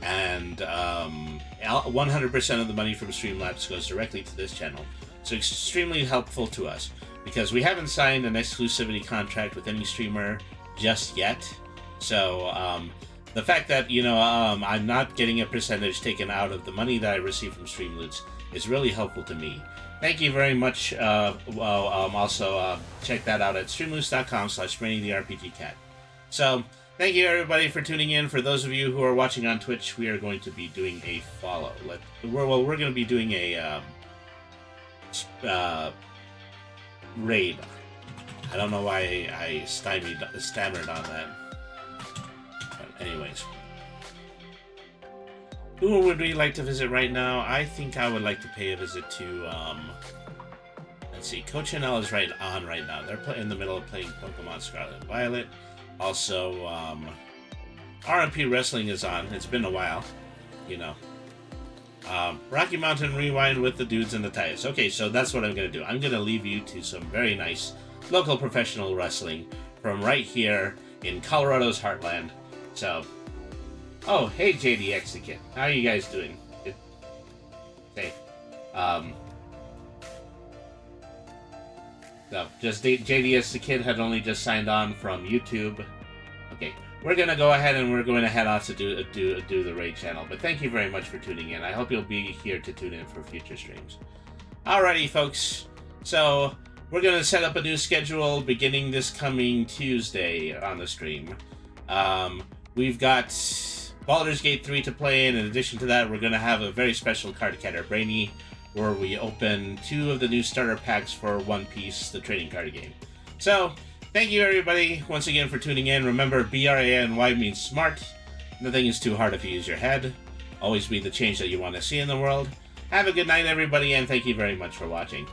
and 100% of the money from Streamlabs goes directly to this channel. It's extremely helpful to us because we haven't signed an exclusivity contract with any streamer just yet. So the fact that, you know, I'm not getting a percentage taken out of the money that I receive from Streamloots is really helpful to me. Thank you very much. Also, check that out at streamloots.com/BrainyTheRPGCat. So, thank you everybody for tuning in. For those of you who are watching on Twitch, we are going to be doing a follow. We're going to be doing a raid. I don't know why I stammered on that. Anyways, who would we like to visit right now? I think I would like to pay a visit to, let's see, Coach NL is right now. They're in the middle of playing Pokemon Scarlet and Violet. Also, RMP Wrestling is on. It's been a while, you know. Rocky Mountain Rewind with the dudes and the tires. Okay, so that's what I'm going to do. I'm going to leave you to some very nice local professional wrestling from right here in Colorado's heartland. So, oh, hey JDX the Kid. How are you guys doing? Hey. So, just JDX the Kid had only just signed on from YouTube. Okay, we're going to go ahead and we're going to head off to do the raid channel. But thank you very much for tuning in. I hope you'll be here to tune in for future streams. Alrighty, folks. So, we're going to set up a new schedule beginning this coming Tuesday on the stream. We've got Baldur's Gate 3 to play, and in addition to that, we're going to have a very special card Cat or Brainy, where we open 2 of the new starter packs for One Piece, the trading card game. So, thank you everybody once again for tuning in. Remember, B-R-A-N-Y means smart. Nothing is too hard if you use your head. Always be the change that you want to see in the world. Have a good night, everybody, and thank you very much for watching.